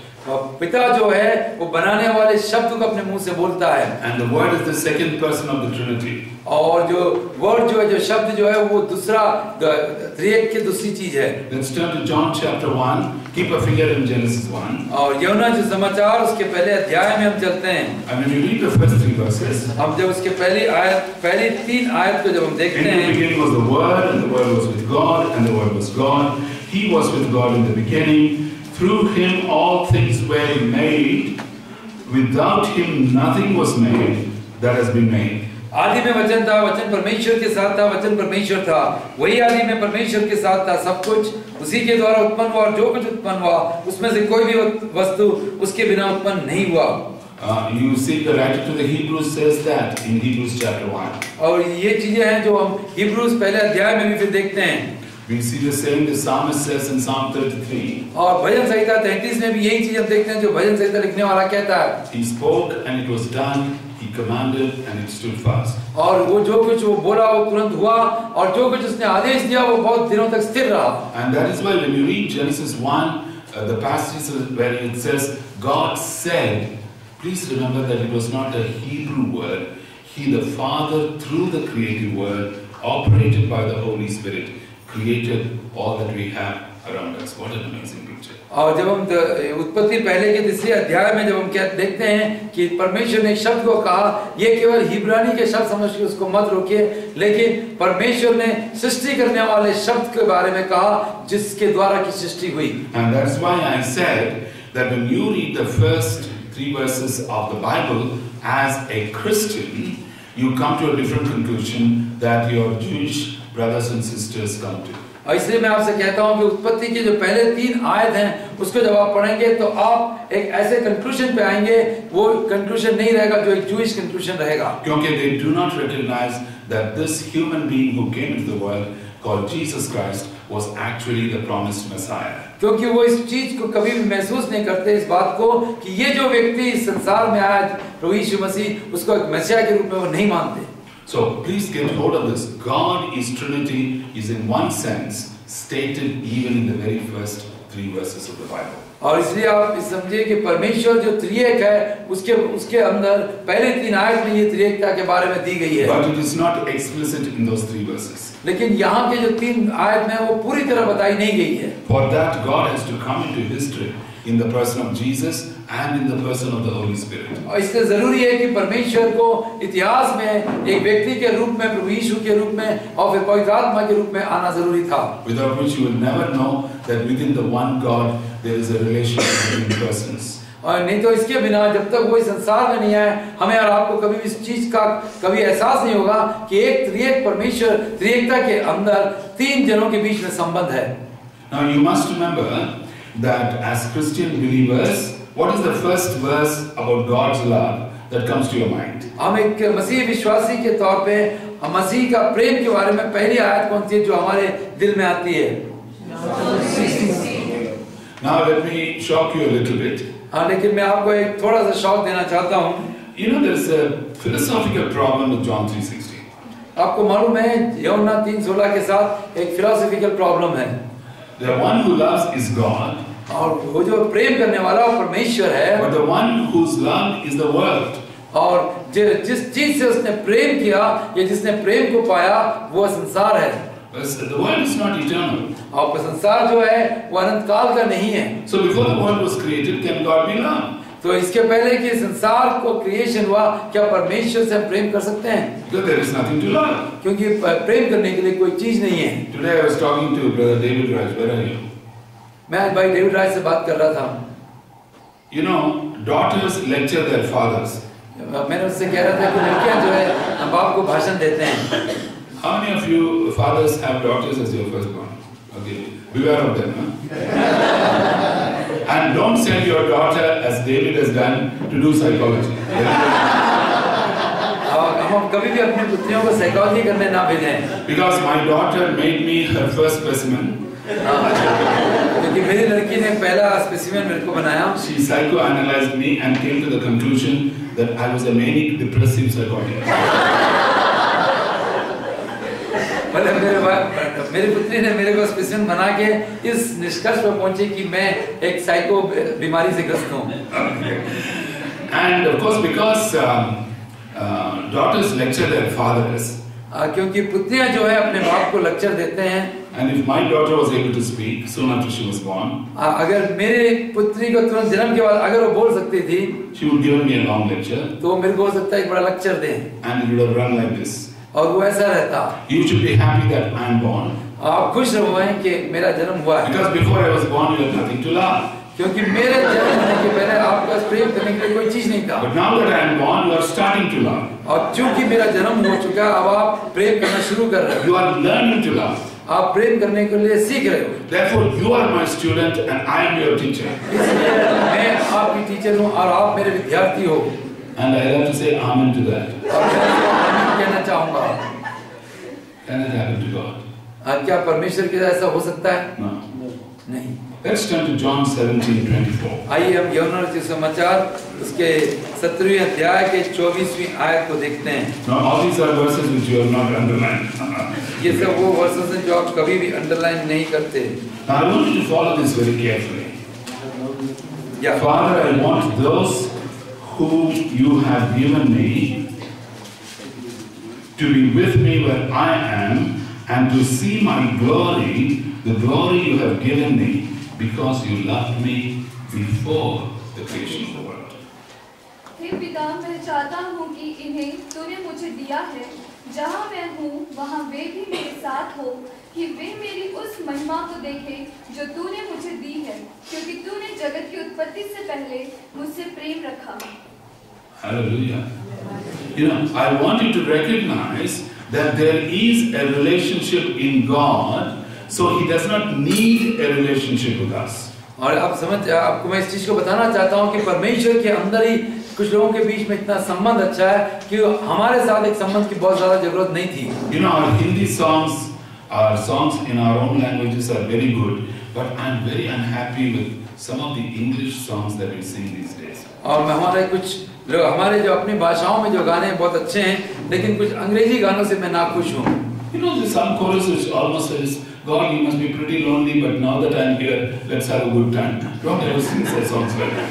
पिता जो है वो बनाने वाले शब्द को अपने मुंह से बोलता है। And the word is the second person of the Trinity. और जो वर्ड जो है, जो शब्द जो है, वो दूसरा त्रिएक की दूसरी चीज है। Let's turn to John chapter 1. Keep a finger in Genesis 1. और यूहन्ना जो समाचार उसके पहले अध्याय में हम चलते हैं। And when you read the first 3 verses, हम जब उसके पहली 3 आयत को जब हम देखते in the हैं, beginning was the Word, and the Word was with God, and the Word was God. He was with God in the beginning. Through him all things were made. Without him nothing was made that has been made. आदि में वचन था, वचन परमेश्वर के साथ था, वचन परमेश्वर था, वही आदि में परमेश्वर के साथ था, सब कुछ उसी के द्वारा उत्पन्न हुआ, और जो कुछ उत्पन्न हुआ उसमें से कोई भी वस्तु उसके बिना उत्पन्न नहीं हुआ। You see the writer to the Hebrews says that in Hebrews chapter 1. और ये चीजें हैं जो हम हिब्रूज पहले अध्याय में भी फिर देखते हैं। We see the same the psalmist says in Psalm 33. और भजन संहिता 33 में भी यही चीज हम देखते हैं जो भजन संहिता लिखने वाला कहता है। He spoke and it was done. He commanded and it stood fast. और वो जो कुछ वो बोला वो तुरंत हुआ, और जो कुछ उसने आदेश दिया वो बहुत दिनों तक स्थिर रहा। And that is why when you read Genesis 1, the passage where it says God said, please remember that it was not a Hebrew word. He, the Father, through the creative word, operated by the Holy Spirit, created all that we have around us. What an amazing picture. और जब हम उत्पत्ति पहले के 3 अध्याय में जब हम क्या देखते हैं कि परमेश्वर ने एक शब्द को कहा, ये केवल हिब्रानी के शब्द समझ के उसको मत रोकिए, लेकिन परमेश्वर ने सृष्टि करने वाले शब्द के बारे में कहा जिसके द्वारा की सृष्टि हुई। And that's why I said that when you read the first 3 verses of the Bible as a Christian, you come to a different conclusion that your Jewish brothers and sisters come to. और इसलिए मैं आपसे कहता हूं कि उत्पत्ति के जो पहले 3 आयत हैं उसको जब आप पढ़ेंगे तो आप एक ऐसे कंक्लूजन पे आएंगे, वो कंक्लूजन नहीं रहेगा जो एक जूइश कंक्लूजन रहेगा, क्योंकि they do not recognize that this human being who came into the world called Jesus Christ was actually the promised Messiah. क्योंकि वो इस चीज को कभी भी महसूस नहीं करते, इस बात को कि ये जो व्यक्ति इस संसार में आया प्रभु यीशु मसीह, उसको एक मसीहा के रूप में वो नहीं मानते। So please get hold of this. God is Trinity is in one sense stated even in the very first 3 verses of the Bible. और इसलिए आप समझिए कि परमेश्वर जो त्रिएक है उसके अंदर पहले 3 आयत में ये त्रिएकता के बारे में दी गई है। But it is not explicit in those 3 verses. लेकिन यहाँ के जो 3 आयत में वो पूरी तरह बताई नहीं गई है। For that God has to come into history in the person of Jesus and in the person of the Holy Spirit. और इससे जरूरी है कि परमेश्वर को इतिहास में एक व्यक्ति के रूप में, प्रभु यीशु के रूप में और फिर पवित्र आत्मा के रूप में आना जरूरी था। Without which you will never know that within the one God there is a relationship between persons. और नहीं तो इसके बिना जब तक वो इस संसार में नहीं आए, हमें और आपको कभी भी इस चीज का कभी एहसास नहीं होगा कि एक त्रिएक परमेश्वर त्रिएकता के अंदर 3 जनों के बीच में संबंध है। Now you must remember that as Christian believers, what is the first verse about God's love that comes to your mind? हम एक मसीह विश्वासी के तौर पे मसीह का प्रेम के बारे में पहली आयत कौन सी है जो हमारे दिल में आती है? Now let me shock you a little bit. हाँ, लेकिन मैं आपको एक थोड़ा सा शॉक देना चाहता हूँ। You know there is a philosophical problem with John 3:16. आपको मालूम है यूहन्ना 3:16 के साथ एक फिलोसॉफिकल प्रॉब्लम है। The one who loves is God. और वो जो प्रेम करने वाला वो परमेश्वर है। But the one whose love is the world. और जिस चीज से उसने प्रेम किया या जिसने प्रेम को पाया वो संसार है। The world is not eternal. और संसार जो है वो अनंत काल का नहीं है। So before the world was created, can God be loved? तो इसके पहले कि संसार को क्रिएशन हुआ, क्या परमेश्वर से हम प्रेम कर सकते हैं? Because there is nothing to love. क्योंकि प्रेम करने के लिए कोई चीज नहीं है। Today I was talking to Brother David Raj. Where are you? मैं आज भाई डेविड राज से बात कर रहा था। You know, daughters lecture their fathers. मैंने उससे कह रहा था कि लड़कियां जो है बाप को भाषण देते हैं। How many of you fathers have daughters as your firstborn? Okay, beware of them. Huh? And don't send your daughter, as David has done, to do psychology. हम कभी भी अपनी पुत्रियों को साइकोलॉजी करने ना भेजें। Because my daughter made me her first specimen. क्योंकि मेरी लड़की ने पहला स्पेसिमेन मेरे को बनाया। She psychoanalyzed me and came to the conclusion that I was a manic depressive psychotic. मतलब मेरे मेरी पुत्री ने मेरे को स्पेसिफिक बना के इस निष्कर्ष पर पहुंचे कि मैं एक साइको बीमारी से ग्रस्त हूँ। And of course, because daughters lecture their fathers. क्योंकि पुत्रियां जो है अपने बाप को लेक्चर देते हैं। And if my daughter was able to speak soon after she was born, अगर मेरे पुत्री को तुरंत जन्म के बाद अगर वो बोल सकती थी, she would give me a long lecture. तो मेरे को हो सकता है एक बड़ा lecture they. And it would have run like this. और वो ऐसा रहता। You should be happy that I am born. आप खुश रहो हैं कि मेरा जन्म हुआ है। Because before I was born, you had nothing to laugh. क्योंकि मेरे जन्म होने के पहले आपके पास प्रेम करने के लिए कोई चीज नहीं था। But now that I am born, you are starting to laugh. और चूंकि मेरा जन्म हो चुका, अब आप प्रेम करना शुरू कर रहे हो। You are learning to laugh. आप प्रेम करने के लिए सीख रहे हो। Therefore, you are my student and I am your teacher. इसलिए मैं आपकी टीचर हूँ और आप मेरे विद्यार्थी हो। And I have to say amen to that. और मैं आमीन कहना चाहूँगा। Can it happen to God? क्या परमेश्वर के ऐसा हो सकता है? No. नहीं। Let's turn to John 17:24. आइए हम यूहन्ना के समाचार उसके 17वें अध्याय के 24वीं आयत को देखते हैं। Now all these are verses which you have not underlined. ये सब वो वर्सेस हैं जो आप कभी भी अंडरलाइन नहीं करते। Now I want you to follow this very carefully. Yeah. Father, I want those whom you have given me to be with me where I am and to see my glory, the glory you have given me, because you loved me before the creation of the world. हे पिता, मैं चाहता हूँ कि इन्हें तूने मुझे दिया है, जहाँ मैं हूँ वहाँ वे भी मेरे साथ हो, कि वे मेरी उस महिमा को देखें जो तूने मुझे दी है, क्योंकि तूने जगत की उत्पत्ति से पहले मुझसे प्रेम रखा। Hallelujah. You know, I want you to recognize that there is a relationship in God, so He does not need a relationship with us. और आपको मैं इस चीज को बताना चाहता हूँ कि परमेश्वर के अंदर ही कुछ लोगों के बीच में इतना संबंध अच्छा है कि हमारे साथ एक संबंध की बहुत ज्यादा जरूरत नहीं थी। You know, our Hindi songs, our songs in our own languages are very good, but I'm very unhappy with some of the English songs that we sing these days. और हमारे जो अपनी भाषाओं में जो गाने हैं बहुत अच्छे हैं, लेकिन कुछ अंग्रेजी गानों से मैं नाखुश हूँ। You know, there's some choruses almost says, God, you must be pretty lonely, but now that I'm here, let's have a good time. Don't ever sing such songs like that.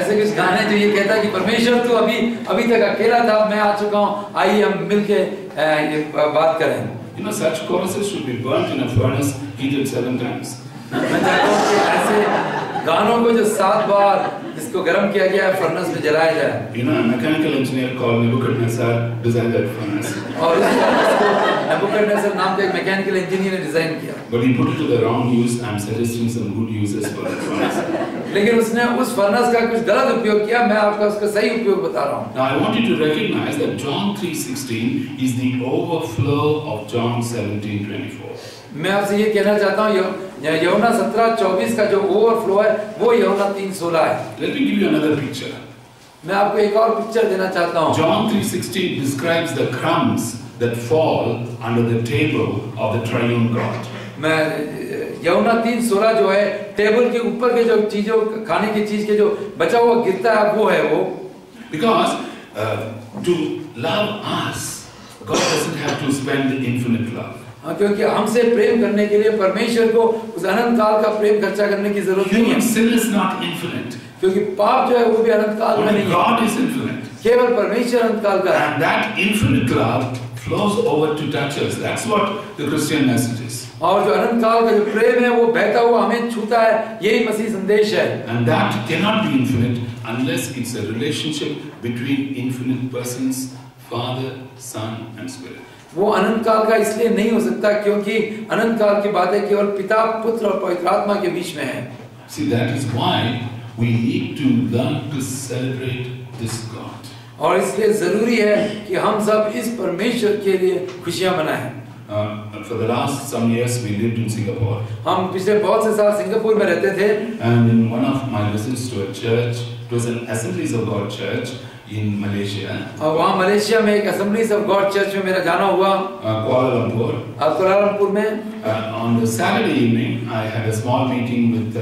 ऐसे कुछ गाने जो ये कहता है कि परमेश्वर तू अभी तक अकेला था, मैं आ चुका हूँ, आइए हम मिलके ये बात करें। You know, such choruses should be burnt in a furnace, heated 7 times. मैं चाहता हूँ कि ऐसे गानों को जो 7 बार जिसको गर्म किया गया है फर्नेस में जलाया जाए। You know, a mechanical engineer called Nebuchadnezzar designed that furnace. और इस फर्नेस को नेबुकदनेस्सर नाम का एक मैकेनिकल इंजीनियर ने डिजाइन किया। But he put it to the wrong use. I'm suggesting some good uses for that furnace. लेकिन उसने उस फर्नेस का कुछ गलत उपयोग किया, मैं आपका उसका सही उपयोग बता रहा हूँ। Now I want you to recognize that John 3:16 is the overflow of John 17:24. मैं आपसे ये कहना चाहता हूँ यूहन्ना 17:24 का जो ओवरफ्लो है वो यूहन्ना 3:16 है। Let me give you another picture. मैं आपको एक और पिक्चर देना चाहता हूँ। John 3:16 describes the crumbs that fall under the table of the triune God. मैं यूहन्ना 3:16 जो है टेबल के ऊपर के जो चीजों खाने की चीज के जो बचा हुआ गिरता है वो है वो। Because to love us, God doesn't have to spend infinite love. क्योंकि हमसे प्रेम करने के लिए परमेश्वर को उस अनंत काल का प्रेम खर्चा करने की जरूरत नहीं है। Human sin is not infinite. क्योंकि पाप जो है वो भी अनंत काल का Only नहीं है। God is infinite. केवल परमेश्वर अनंत काल का है। And that infinite love flows over to touch us. That's what the Christian message is. और जो अनंत काल का जो प्रेम है वो बहता हुआ हमें छूता है, यही मसीह संदेश है। And that cannot be infinite unless it's a relationship between infinite persons, Father, Son, and Spirit. वो अनंत काल का इसलिए नहीं हो सकता क्योंकि अनंत काल की बातें केवल पिता, पुत्र और पवित्र आत्मा के बीच में है। See, that is why we need to learn to celebrate this God. और इसलिए जरूरी है कि हम सब इस परमेश्वर के लिए खुशियां मनाएं। For the last some years we lived in Singapore. हम पिछले बहुत से साल सिंगापुर में रहते थे। And in one of my visits to a church, it was an Assemblies of God church in Malaysia. और वहाँ मलेशिया में एक असेंबलीज ऑफ गॉड चर्च में मेरा जाना हुआ। Kuala Lumpur. कुआलालंपुर में। On the Saturday evening, I had a small meeting with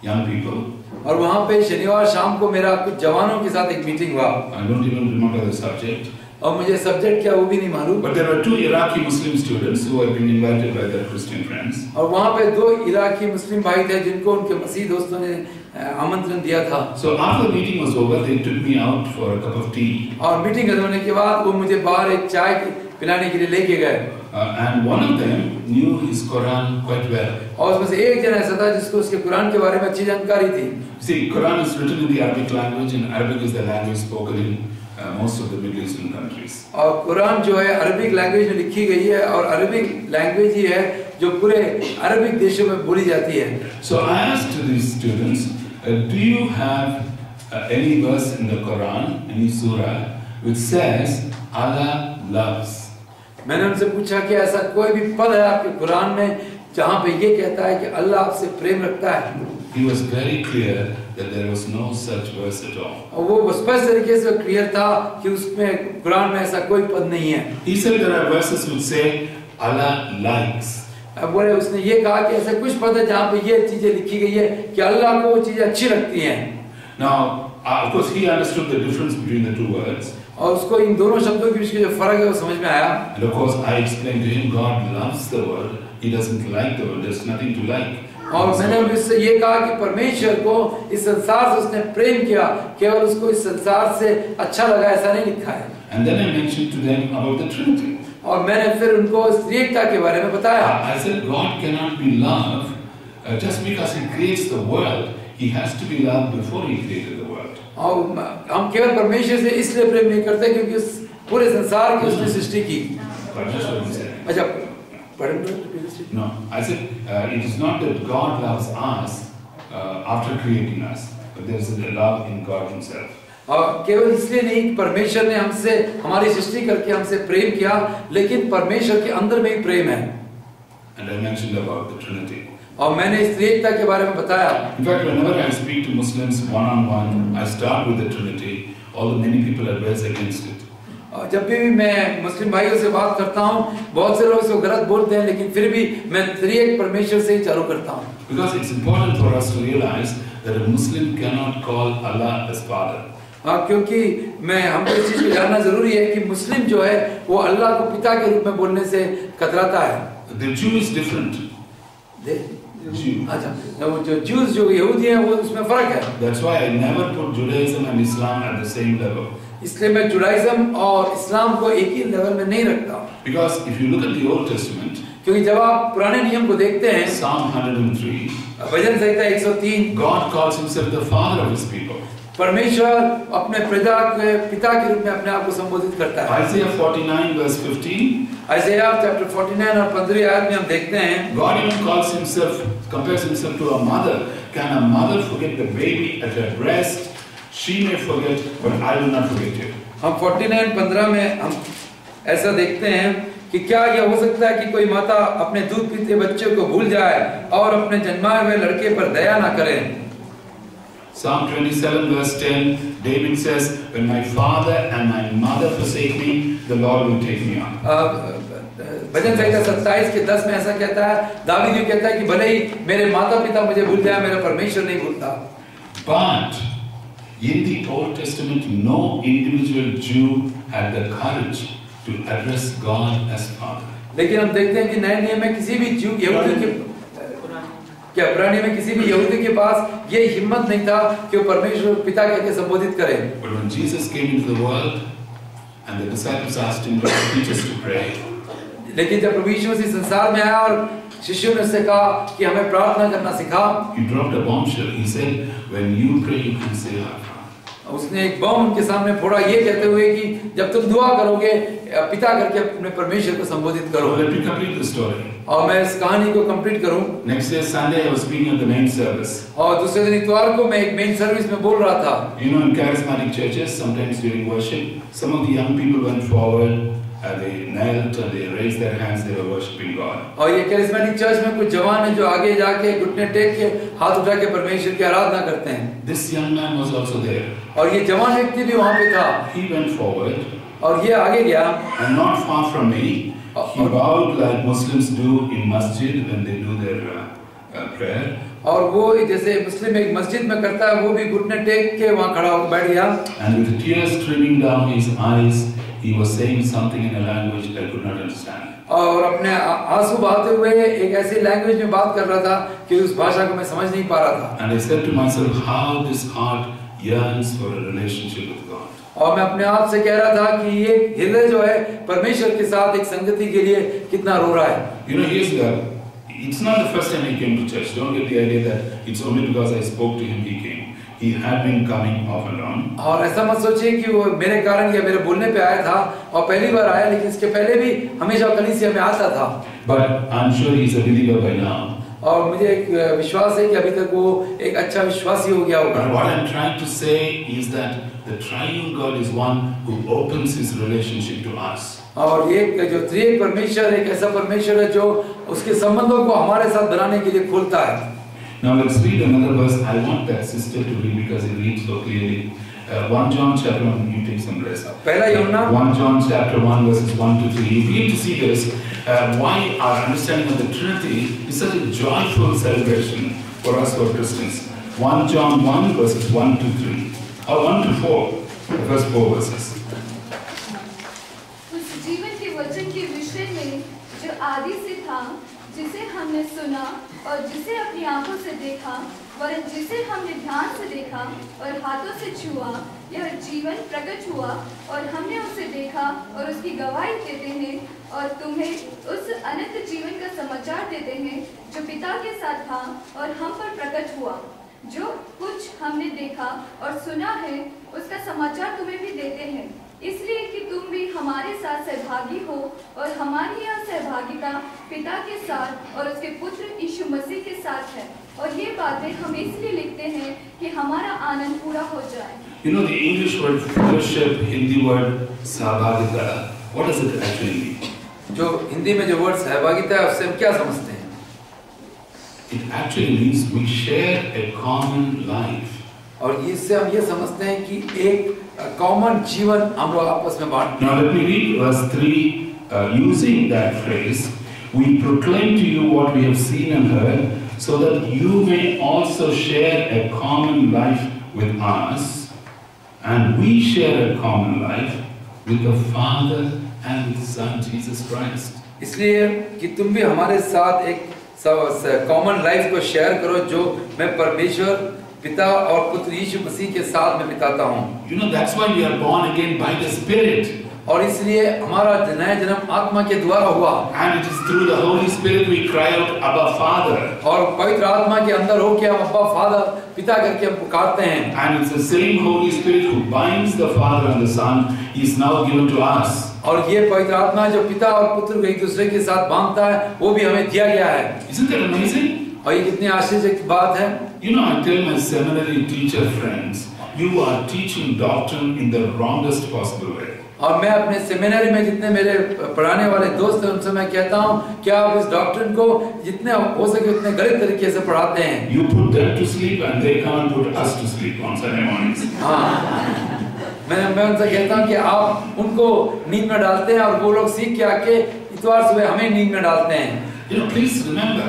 young people. और वहाँ पे शनिवार शाम को मेरा कुछ जवानों के साथ एक मीटिंग हुआ। I don't even remember the subject. और मुझे सब्जेक्ट क्या वो भी नहीं मालूम। But there were two Iraqi Muslim students who had been invited by their Christian friends. और वहाँ पे दो इराकी मुस्लिम भाई थे जिनको उनके मसीह दोस्तों ने आमंत्रण दिया था। So after the meeting was over, they took me out for a cup of tea. और मीटिंग खत्म होने के बाद वो मुझे बाहर एक चाय पिलाने के लिए लेके गए। And one of them knew his Quran quite well. और उसमें से एक जन ऐसा था जिसको उसके कुरान के बारे में अच्छी जानकारी थी। See, Quran is written in the Arabic language, and Arabic is the language spoken in most of the Middle Eastern countries. और कुरान जो है अरबिक लैंग्वेज में लिखी गई है और अरबिक लैंग्वेज ही है जो पूरे अरबिक देशों में बोली जाती है। So I asked these students, do you have any verse in the Quran, any surah, which says Allah loves? मैंने उनसे पूछा कि ऐसा कोई भी पद है आपके कुरान में जहाँ पे ये कहता है कि अल्लाह आपसे प्रेम रखता है? He was very clear that there was no such verse at all. और वो स्पष्ट तरीके से क्लियर था कि उसमें कुरान में ऐसा कोई पद नहीं है। He said there are verses which say Allah likes. अब बोले उसने ये कहा कि ऐसे कुछ पद है जहाँ पे ये चीजें लिखी गई है कि अल्लाह को वो चीजें अच्छी लगती हैं। Now, of course, he understood the difference between the two words. और उसको इन दोनों शब्दों के बीच जो फर्क है वो समझ में आया। And of course, I explained to him, God loves the world. He doesn't like the world. There's nothing to like. और मैंने उससे ये कहा कि परमेश्वर को इस संसार से उसने प्रेम किया, केवल उसको इस संसार से अच्छा लगा ऐसा नहीं लिखा है। And then I mentioned to them about the Trinity. और मैंने फिर उनको त्रिएकता के बारे में बताया। I said God cannot be loved just because He creates the world. He has to be loved before He created the world. और हम केवल परमेश्वर से इसलिए प्रेम नहीं करते क्योंकि उस पूरे संसार की उसने सृष्टि की। अच्छा, No, I said it is not that God loves us after creating us, but there is a love in God Himself. और केवल इसलिए नहीं कि परमेश्वर ने हमसे हमारी सृष्टि करके हमसे प्रेम किया, लेकिन परमेश्वर के अंदर में ही प्रेम है। And I mentioned about the Trinity. और मैंने इस त्रिएकता के बारे में बताया। In fact, whenever I speak to Muslims one-on-one, I start with the Trinity, although many people advise against it. और जब भी मैं मुस्लिम भाइयों से बात करता हूँ, बहुत से लोग इसको गलत बोलते हैं, लेकिन फिर भी मैं त्रिएक परमेश्वर से ही चालू करता हूँ। Because it's important for us to realize that a Muslim cannot call Allah as Father. हाँ, क्योंकि हमको इस चीज को जानना जरूरी है कि मुस्लिम जो है वो अल्लाह को पिता के रूप में बोलने से कतराता है। The Jew is different. अच्छा, वो जो Jews जो यहूदी हैं वो उसमें फर्क है। That's why I never put Judaism and Islam at the same level. इसलिए मैं जुडाइज्म और इस्लाम को एक ही लेवल में नहीं रखता। Because if you look at the Old Testament, क्योंकि जब आप पुराने नियम को देखते हैं, Psalm 103, bhajan Samhita 103, God calls Himself the Father of His people. परमेश्वर अपने प्रजा के पिता के रूप में अपने आप को संबोधित करता है। Isaiah 49 verse 15, Isaiah chapter 49 और 15 आयत में हम देखते हैं, God even calls Himself, compares Himself to a mother. Can a mother forget the baby at her breast? She may forget, but I will not forget you. हम 49:15 में हम ऐसा देखते हैं कि क्या यह हो सकता है कि कोई माता अपने दूध पीते बच्चे को भूल जाए और अपने जन्माए हुए लड़के पर दया ना करे। Psalm 27 verse 10, David says, when my father and my mother forsake me, the Lord will take me on. भजन संहिता 27 के 10 में ऐसा कहता है, दावीद ये कहता है कि भले ही मेरे माता पिता मुझे भूल जाए, मेरा परमेश्वर नहीं भूलता। But in the Old Testament, no individual Jew had the courage to address God as Father. लेकिन हम देखते हैं कि नए नियम में किसी भी यहूदी के पुराने में किसी भी यहूदी के पास ये हिम्मत नहीं था कि वो परमेश्वर पिता कहकर संबोधित करे। But when Jesus came into the world and the disciples asked him to teach us to pray, लेकिन जब प्रभु यीशु मसीह संसार में आया और शिष्यों ने उससे कहा कि हमें प्रार्थना करना सिखा, he dropped a bombshell. He said, when you pray, you can say Our Father. उसने एक बम उनके सामने फोड़ा ये कहते हुए कि जब तुम दुआ करोगे पिता करके अपने परमेश्वर को संबोधित करो। Let me complete the story. और मैं इस कहानी को कंप्लीट करूं। Next day Sunday I was speaking at the main service. और दूसरे दिन इतवार को मैं एक मेन सर्विस में बोल रहा था। You know, in charismatic churches, sometimes during worship, some of the young people went forward. They knelt and they raised their hands. They were worshiping God. और ये कैरिस्मेटिक चर्च में कुछ जवान हैं जो आगे जाके घुटने टेक के हाथ उठा के परमेश्वर की आराधना करते हैं। This young man was also there. और ये जवान व्यक्ति भी वहाँ पे था। He went forward. और ये आगे गया। And not far from me, he bowed like Muslims do in masjid when they do their prayer. और वो जैसे मुस्लिम एक मस्जिद में करता है वो भी घुटने टेक के वहाँ खड़ा होकर बैठ गया। And with tears streaming down his eyes, he was saying something in a language I could not understand. और अपने आंसू बहाते हुए एक ऐसी लैंग्वेज में बात कर रहा था कि उस भाषा को मैं समझ नहीं पा रहा था. And I said to myself, how this heart yearns for a relationship with God. और मैं अपने आप से कह रहा था कि ये हृदय जो है परमेश्वर के साथ एक संगति के लिए कितना रो रहा है. You know, it's not the first time he came to church. Don't get the idea that it's only because I spoke to him he came. He had been coming off and on. और ऐसा मत सोचिए कि वो मेरे कारण या मेरे बोलने पे आया था और पहली बार आया, लेकिन इसके पहले भी हमेशा कलीसिया में आता था. But I'm sure he's a believer by now. और मुझे एक विश्वास है कि अभी तक वो एक अच्छा विश्वासी हो गया होगा. But what I'm trying to say is that the triune God is one who opens his relationship to us. और ये जो त्रिएक परमेश्वर एक ऐसा परमेश्वर है जो उसके संबंधों को हमारे साथ बनाने के लिए खोलता है. Now let's read another verse. I want that sister to read because it reads so clearly. 1 John chapter 1, you take some rest. पहला यूहन्ना 1 John chapter 1 verses 1 to 3. You begin to see this, why our understanding of the Trinity is such a joyful celebration for us who are Christians. 1 John 1 verses 1 to 3. Or 1 to 4, the first 4 verses. उस जीवन के वचन के विषय में जो आदि से था, जिसे हमने सुना और जिसे अपनी आंखों से देखा, वरन जिसे हमने ध्यान से देखा और हाथों से छुआ, यह जीवन प्रकट हुआ और हमने उसे देखा और उसकी गवाही देते हैं और तुम्हें उस अनंत जीवन का समाचार देते हैं जो पिता के साथ था और हम पर प्रकट हुआ. जो कुछ हमने देखा और सुना है उसका समाचार तुम्हें भी देते हैं, इसलिए कि तुम भी हमारे साथ सहभागी हो और हमारी यह सहभागिता पिता के साथ और उसके पुत्र यीशु मसीह के साथ है. और ये बातें हम इसलिए लिखते हैं कि हमारा आनंद पूरा हो जाए. You know the English word fellowship, Hindi word सहभागिता, what does it actually mean? जो हिंदी में जो वर्ड सहभागिता है उससे हम क्या समझते हैं? It actually means we share a common life. और इससे हम ये समझते हैं कि एक कॉमन जीवन हम लोग आपस में बांटते हैं. Now let me read verse 3. Using that phrase, we proclaim to you what we have seen and heard, so that you may also share a common life with us, and we share a common life with the Father and with His Son Jesus Christ. इसलिए कि तुम भी हमारे साथ एक common life को share करो जो मैं परमेश्वर पिता और पुत्र यीशु मसीह के साथ में बिताता हूँ. You know that's why we are born again by the Spirit. और इसलिए हमारा नया जन्म आत्मा के द्वारा हुआ. And it is through the Holy Spirit we cry out, Abba Father. और पवित्र आत्मा के अंदर होके हम अब्बा फादर पिता करके हम पुकारते हैं. And it's the same Holy Spirit who binds the Father and the Son is now given to us. और ये पवित्र आत्मा जो पिता और पुत्र को एक दूसरे के साथ बांधता है वो भी हमें दिया गया है. Isn't that amazing? और ये कितनी आश्चर्य की बात है. You know, I tell my seminary teacher friends, you are teaching doctrine in the wrongest possible way. और मैं अपने सेमिनरी में जितने मेरे पढ़ाने वाले दोस्त हैं उनसे मैं कहता हूँ कि आप इस डॉक्ट्रिन को जितने हो सके उतने गलत तरीके से पढ़ाते हैं. You put them to sleep and they come and put us to sleep on Sunday mornings. हाँ, मैं उनसे कहता हूँ कि आप उनको नींद में डालते हैं और वो लोग सीख के आके इतवार सुबह हमें नींद में डालते हैं. You know, please remember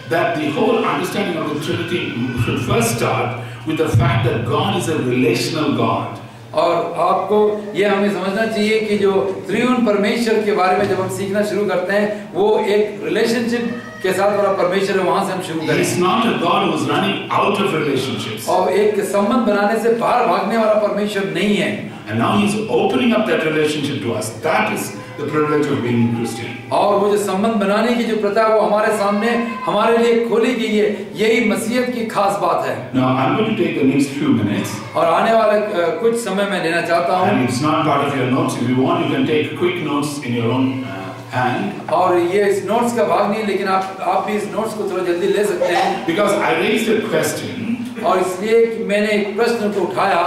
that the whole understanding of the Trinity should first start with the fact that God is a relational God. और आपको ये हमें समझना चाहिए कि जो त्रिउन परमेश्वर के बारे में जब हम सीखना शुरू करते हैं वो एक रिलेशनशिप के साथ वाला परमेश्वर है, वहां से हम शुरू करें. He is not a God who is running out of relationships. और एक संबंध बनाने से बाहर भागने वाला परमेश्वर नहीं है. And now he is opening up that relationship to us. That is the privilege of being a Christian. और वो जो संबंध बनाने की जो प्रथा है वो हमारे सामने हमारे लिए खोली गई है. यही मसीहत की खास बात है. Now I'm going to take the next few minutes. और आने वाले कुछ समय में लेना चाहता हूँ. And it's not part of your notes. If you want, you can take quick notes in your own hand. और ये इस नोट्स का भाग नहीं, लेकिन आप भी इस नोट्स को थोड़ा जल्दी ले सकते हैं. Because I raised a question. और इसलिए कि मैंने एक प्रश्न को उठाया.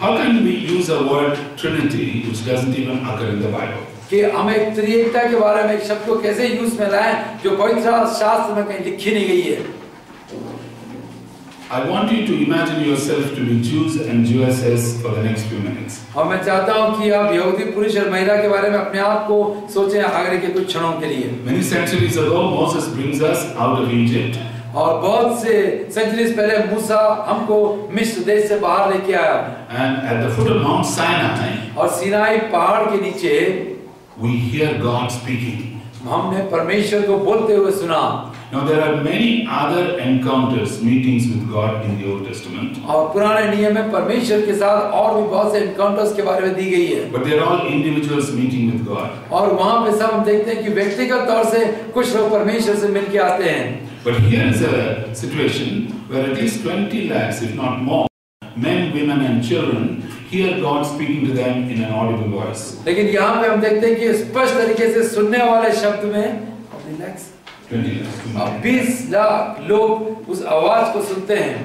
How can we use a word Trinity which doesn't even occur in the Bible? कि हम एक त्रिएकता के बारे में एक शब्द को कैसे यूज में लाएं जो पवित्र शास्त्र में कहीं लिखी नहीं गई है. I want you to imagine yourself to be Jews and Jewesses for the next few minutes. और मैं चाहता हूं कि आप यहूदी पुरुष और महिला के बारे में अपने आप को सोचें आगे के कुछ क्षणों के लिए. Many centuries ago, Moses brings us out of Egypt. और बहुत से सेंचुरीज पहले मूसा हमको मिस्र देश से बाहर लेके आया। And at the foot of Mount Sinai, और सिनाई पहाड़ के नीचे we hear God speaking. हमने परमेश्वर को बोलते हुए सुना। Now there are many other encounters, meetings with God in the Old Testament. और पुराने नियम में परमेश्वर के साथ और भी बहुत से एनकाउंटर्स के बारे में दी गई है। But they are all individuals meeting with God. और वहाँ पे सब हम देखते हैं कि व्यक्तिगत तौर से कुछ लोग परमेश्वर से मिलके आते हैं। But here is a situation where at least 20 lakhs, if not more, men, women and children hear God speaking to them in an audible voice. लेकिन यहाँ पे हम देखते हैं कि स्पष्ट तरीके से सुनने वाले शब्द में 20 लाख लोग उस आवाज को सुनते हैं।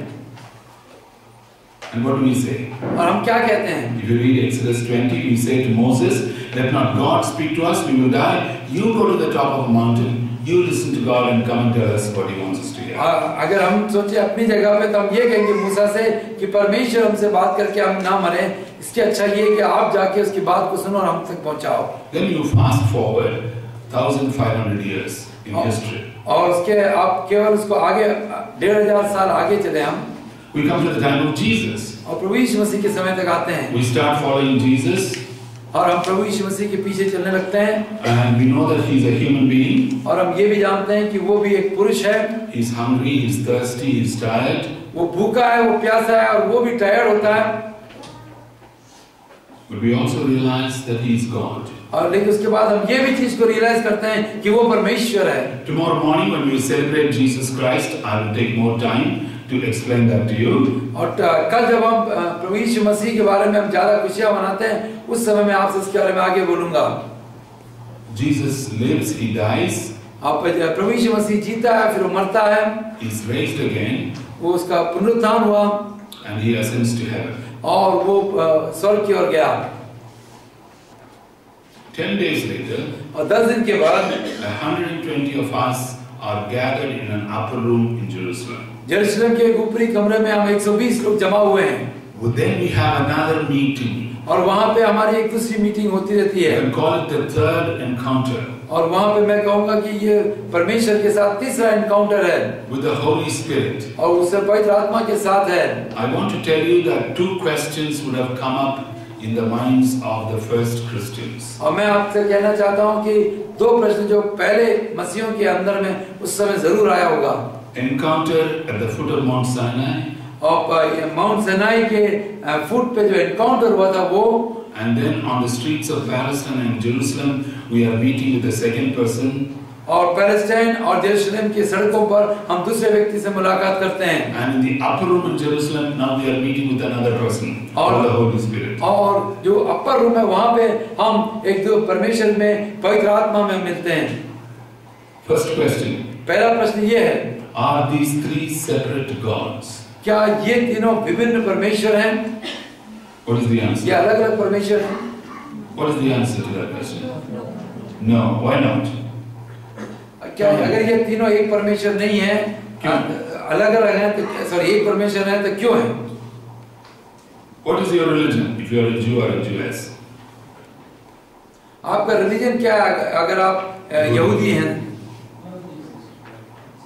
And what do we say? और हम क्या कहते हैं? If you read Exodus 20, we say to Moses, "Let not God speak to us; we will die. You go to the top of a mountain. You listen to God and come and tell us what He wants us to hear." अगर हम सोचे अपनी जगह पे तो हम ये कहेंगे मूसा से कि परमेश्वर हमसे बात करके हम ना मरे, इसके अच्छा ये कि आप जाके उसकी बात को सुनो और हम तक पहुंचाओ। Then you fast forward 1500 years in history. और उसके आप केवल उसको आगे 1500 साल आगे चले हम। We come to the time of Jesus. और प्रभु यीशु मसीह के समय तक आते हैं। We start following Jesus. और हम प्रभु यीशु मसीह के पीछे चलने लगते हैं। And we know that He is a human being. और हम ये भी जानते हैं कि वो भी एक पुरुष है। He is hungry, He is thirsty, He is tired. वो भूखा है, वो प्यासा है और वो भी टायर्ड होता है। But we also realize that He is God. और लेकिन उसके बाद हम ये भी चीज को रियलाइज करते हैं कि वो परमेश्वर है। Tomorrow morning when we celebrate Jesus Christ, I will take more time to explain that to you. और कल जब हम प्रभु यीशु मसीह के बारे में हम ज्यादा खुशियां मनाते हैं, उस समय मैं आपसे इसके बारे में आगे बोलूंगा। Jesus lives, He dies. आप प्रभु यीशु मसीह जीता है, फिर वो मरता है। He is raised again. वो उसका पुनरुत्थान हुआ। And He ascends to heaven. और वो स्वर्ग की ओर गया। 10 days later, और 10 दिन के बाद 120 of us are gathered in an upper room in Jerusalem. यरूशलेम के एक ऊपरी कमरे में हम 120 लोग जमा हुए हैं। Well, then we have another meeting. और वहाँ पे हमारी एक दूसरी मीटिंग होती रहती We है। can call it the third encounter और वहाँ पे मैं कहूँगा कि ये परमेश्वर के साथ तीसरा एनकाउंटर है। with the Holy Spirit. और उससे पवित्र आत्मा के साथ है। I want to tell you that 2 questions would have come up in the minds of the first Christians. और मैं आपसे कहना चाहता हूँ कि 2 प्रश्न जो पहले मसीहों के अंदर में उस समय जरूर आया होगा। Encounter at the foot of Mount Sinai. और माउंट सिनाई के फुट पे जो एनकाउंटर हुआ था वो, And then on the streets of Palestine and Jerusalem, we are meeting with the second person. और पैलेस्टाइन और यरूशलेम की सड़कों पर हम दूसरे व्यक्ति से मुलाकात करते हैं। And in the upper room in Jerusalem, now we are meeting with another person, or the Holy Spirit. और जो अपर रूम है वहाँ पे हम एक दो परमेश्वर में पवित्र आत्मा में मिलते हैं। First question. पहला प्रश्न ये है, Are these 3 separate gods? क्या ये तीनों विभिन्न परमेश्वर हैं? What is the answer? ये अलग अलग परमेश्वर हैं? What is the answer to that question? No. Why not? क्या अगर ये तीनों एक परमेश्वर नहीं है, अलग अलग हैं तो सॉरी एक परमेश्वर है तो क्यों है? What is your religion? If you are a Jew or a Jewess? आपका रिलीजन क्या है अगर आप यहूदी हैं?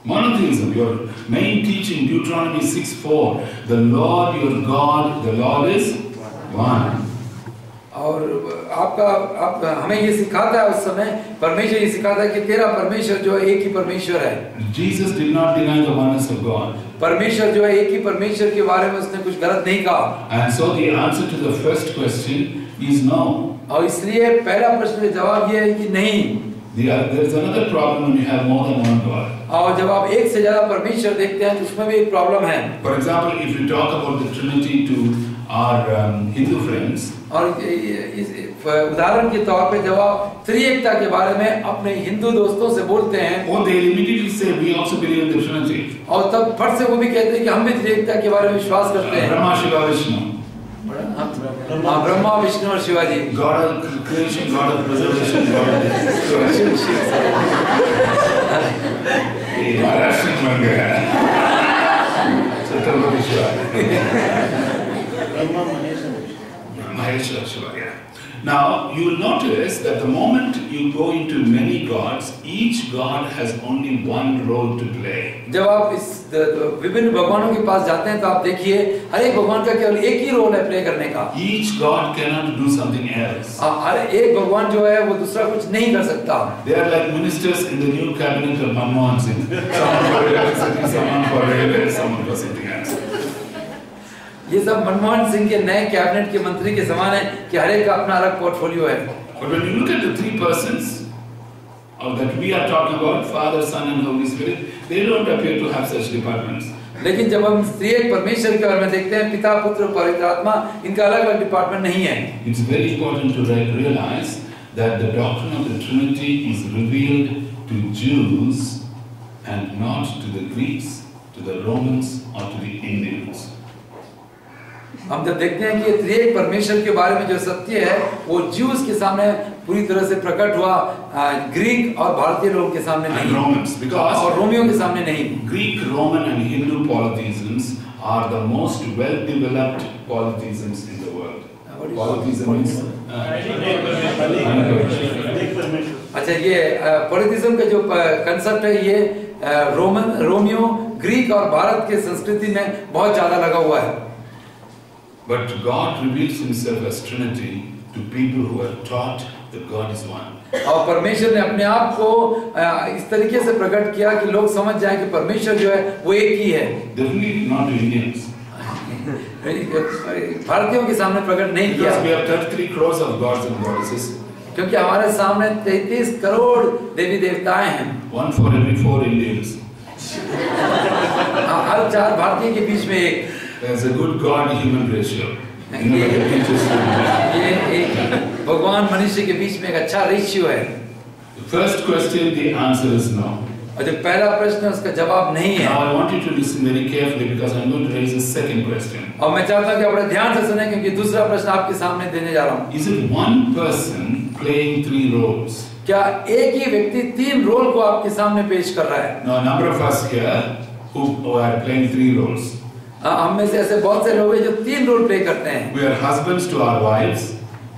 Monotheism, your main teaching, Deuteronomy 6:4, the Lord your God, the Lord is one. और आप हमें ये सिखाता है उस समय परमेश्वर ये सिखाता है कि तेरा परमेश्वर जो है एक ही परमेश्वर है। Jesus did not deny the oneness of God. परमेश्वर जो है एक ही परमेश्वर के बारे में उसने कुछ गलत नहीं कहा। And so the answer to the first question is no. और इसलिए पहला प्रश्न का जवाब ये है कि नहीं। There is another problem when you have more than one God. और जब आप एक से ज्यादा परमेश्वर देखते हैं तो उसमें भी एक प्रॉब्लम है। For example, if you talk about the Trinity to our Hindu friends, और उदाहरण के तौर पे जब आप त्रिएकता के बारे में अपने हिंदू दोस्तों से बोलते हैं, oh, they immediately say we also believe in the Trinity. और तब फट से वो भी कहते हैं कि हम भी त्रिएकता के बारे में विश्वास करते हैं। Brahma, Shiva, Vishnu. Brahma, Vishnu और Shivaji. God of creation, God of preservation, God of destruction. Maharashtra बन गया Chhatrapati Shivaji, Maheshwar Shivaji. Now, you will notice that the moment you go into many gods, each god has only one role to play. जब आप इस विभिन्न भगवानों के पास जाते हैं तो आप देखिए हर एक भगवान का केवल एक ही रोल है प्ले करने का. Each god cannot do something else. हर एक भगवान जो है वो दूसरा कुछ नहीं कर सकता. They are like ministers in the new cabinet of Manmohan Singh. Someone for electricity, someone for railway, someone for something else. ये सब मनमोहन सिंह के नए कैबिनेट के मंत्री के समान है कि हर एक का अपना अलग पोर्टफोलियो है. But when you look at the three persons that we are talking about, Father, Son and Holy Spirit, they don't appear to have such departments. लेकिन जब हम त्रिएक परमेश्वर के बारे में देखते हैं, पिता, पुत्र और पवित्र आत्मा, इनका अलग-अलग डिपार्टमेंट नहीं है. It's very important to realize that the doctrine of the Trinity is revealed to Jews and not to the Greeks, to the Romans or to the Indians. हम जब देखते हैं कि त्रिएक परमेश्वर के बारे में जो सत्य है वो ज्यूज के सामने पूरी तरह से प्रकट हुआ, ग्रीक और भारतीय लोगों के सामने नहीं, Romans, because और रोमियों के सामने नहीं. Greek, Roman and Hindu polytheisms are the most well-developed polytheisms in the world. Polytheism means अच्छा, ये पॉलिथिज्म का जो कंसेप्ट है ये रोमियो, ग्रीक और भारत के संस्कृति में बहुत ज्यादा लगा हुआ है. But God reveals Himself as Trinity to people who are taught that God is one. और परमेश्वर ने अपने आप को इस तरीके से प्रकट किया कि लोग समझ जाएं कि परमेश्वर जो है वो एक ही है. Definitely not to Indians. भारतीयों के सामने प्रकट नहीं किया. Because we have 33 crores of gods and goddesses. क्योंकि हमारे सामने 33 करोड़ देवी देवताएं हैं. 1 for every 4 Indians. हर 4 भारतीय के बीच में एक. There's a good God-human ratio. ये एक भगवान मनुष्य के बीच में एक अच्छा रेशियो है. The first question, the answer is no. और जो पहला प्रश्न है उसका जवाब नहीं है. Now I want you to listen very carefully because I'm going to raise a second question. और मैं चाहता हूँ कि आप बड़े ध्यान से सुनें क्योंकि दूसरा प्रश्न आपके सामने देने जा रहा हूँ. Is it one person playing 3 roles? क्या एक ही व्यक्ति 3 रोल को आपके सामने पेश कर रहा है? Now a number of us here who are playing 3 roles. हम में से ऐसे बहुत से लोग हैं जो 3 रोल प्ले करते हैं. We are husbands to our wives.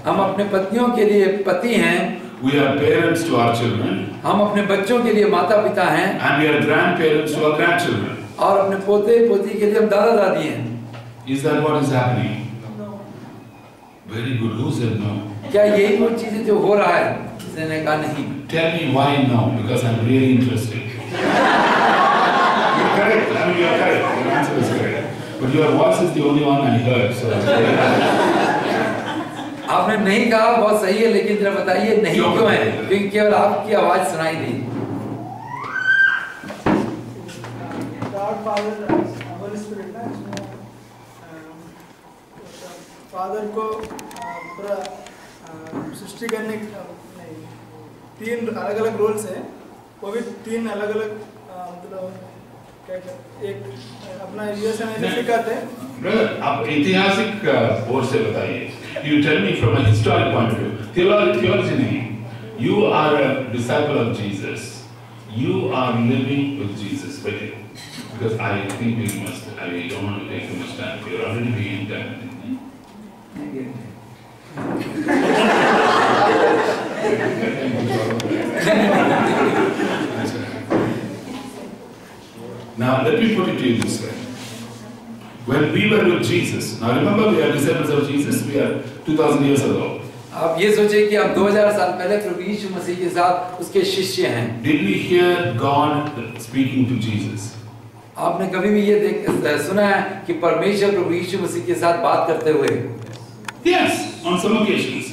हम अपने पत्नियों के लिए पति हैं. We are parents to our children. हम अपने बच्चों के लिए माता पिता हैं. And we are grandparents to our grandchildren. और अपने पोते पोती के लिए हम दादा दादी हैं. Is that what is happening? No. Very good. Who said no? क्या यही वो चीजें जो हो रहा है? किसी ने कहा नहीं. Tell me why no, because I'm really interested. You're correct. I mean, you're correct. Your answer is correct. But your voice is the only one I heard. So आपने नहीं कहा बहुत सही है, लेकिन जरा बताइए नहीं क्यों है? क्योंकि केवल आपकी आवाज सुनाई दी. फादर को पूरा सृष्टि करने 3 अलग-अलग रोल्स हैं. वो भी 3 अलग-अलग मतलब एक अपना यूएस में सिखाते हैं. ब्रदर, आप ऐतिहासिक ओर से बताइए. You tell me from a historic point of view. Theology नहीं. You are a disciple of Jesus. You are living with Jesus. Because I think we must. I don't want to take too much time. You're already being done. Now let me put it to you this way. When we were with Jesus, now remember we are disciples of Jesus, we are 2000 years ago. आप ये सोचिए कि आप 2000 साल पहले प्रभु यीशु मसीह के साथ उसके शिष्य हैं. Did we hear God speaking to Jesus? आपने कभी भी ये सुना है कि परमेश्वर प्रभु यीशु मसीह के साथ बात करते हुए? Yes, on some occasions.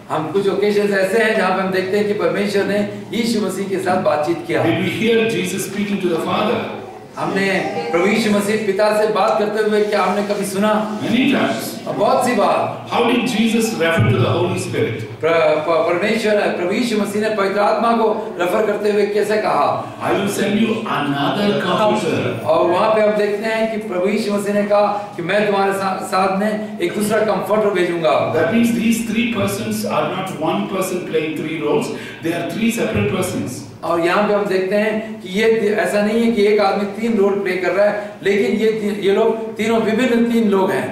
हम कुछ ओकेशंस ऐसे हैं जहाँ पे हम देखते हैं कि परमेश्वर ने यीशु मसीह के साथ बातचीत किया. Did we hear Jesus speaking to the Father? हमने प्रभु यीशु मसीह पिता से बात करते हुए क्या हमने कभी सुना? Many times. बहुत सी बार. How did Jesus refer to the Holy Spirit? परमेश्वर प्रभु यीशु मसीह ने पवित्र आत्मा को रेफर करते हुए कैसे कहा? I will send you another comforter. और वहाँ पे हम देखते हैं कि प्रभु यीशु मसीह ने कहा कि मैं तुम्हारे साथ में एक दूसरा कंफर्टर भेजूंगा. That means these 3 persons are not one person playing 3 roles. They are 3 separate persons. और यहाँ पे हम देखते हैं कि ये ऐसा नहीं है कि एक आदमी 3 रोल प्ले कर रहा है, लेकिन ये लोग तीनों विभिन्न 3 लोग हैं.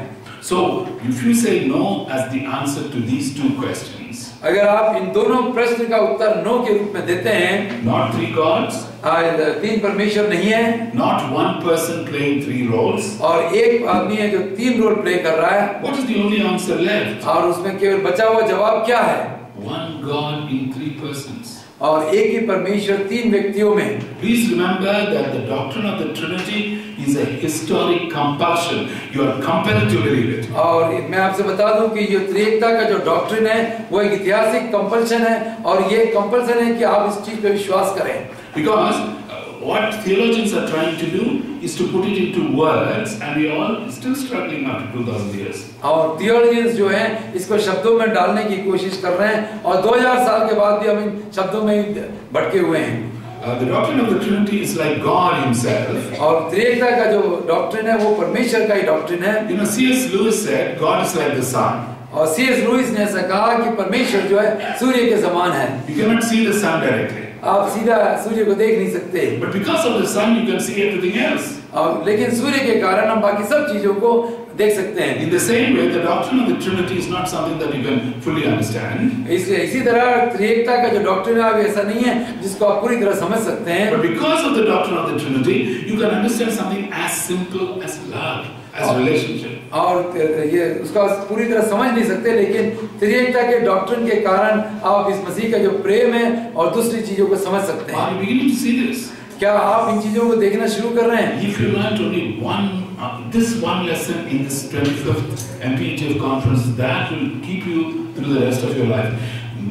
So, if you say no as the answer to these two questions, अगर आप इन दोनों प्रश्न का उत्तर नो के रूप में देते हैं, not three gods, तीन परमेश्वर नहीं है, not one person playing three roles, और एक आदमी है जो तीन रोल प्ले कर रहा है, what is the only answer left? और उसमें केवल बचा हुआ जवाब क्या है? One God in three persons. और एक ही परमेश्वर तीन व्यक्तियों में। Please remember that the doctrine of the Trinity is a historic compulsion. You are compelled to believe it. और मैं आपसे बता दूं कि ये त्रिएकता का जो डॉक्ट्रिन है वो एक ऐतिहासिक कंपल्शन है, और ये कंपल्सन है कि आप इस चीज पे विश्वास करें। Because what theologians are trying to do is to put it into words, and we are all still struggling after 2000 years. और थियोलॉजियंस जो हैं इसको शब्दों में डालने की कोशिश कर रहे हैं, और 2000 साल के बाद भी हम इन शब्दों में ही भटके हुए हैं। The doctrine of the Trinity is like God Himself. और त्रिएकता का जो डॉक्ट्रिन है वो परमेश्वर का ही डॉक्ट्रिन है। You know, C.S. Lewis said, God is like the sun. और C.S. लुईस ने ऐसा कहा कि परमेश्वर जो है सूर्य के समान है। You cannot see the sun directly. आप सीधा सूर्य को देख नहीं सकते, But because of the sun, you can see everything else. और लेकिन सूर्य के कारण हम बाकी सब चीजों को देख सकते हैं। In the same way, the doctrine of the Trinity is not something that you can fully understand. इसलिए इसी तरह त्रिएकता का जो डॉक्ट्रिन है ऐसा नहीं है जिसको आप पूरी तरह समझ सकते हैं। But because of the doctrine of the Trinity, you can understand something as simple as love, as relationship. और ये उसका पूरी तरह समझ नहीं सकते, लेकिन त्रिएकता के डॉक्ट्रिन के कारण आप इस मसीह का जो प्रेम है और दूसरी चीजों को समझ सकते हैं। Are you beginning to see this? क्या आप इन चीजों को देखना शुरू कर रहे हैं? If you learn only this one lesson in this 25th MPEGF conference, that will keep you through the rest of your life.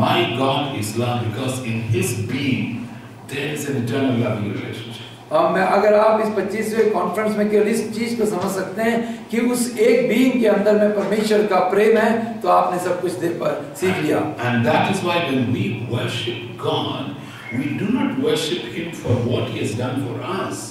My God is love, because in His being there is an eternal loving relationship. अगर आप इस 25वें conference में केवल इस चीज को समझ सकते हैं कि उस एक बीइंग के अंदर में परमेश्वर का प्रेम है, तो आपने सब कुछ सीख लिया। And that is why when we worship God, we do not worship Him for what He has done for us.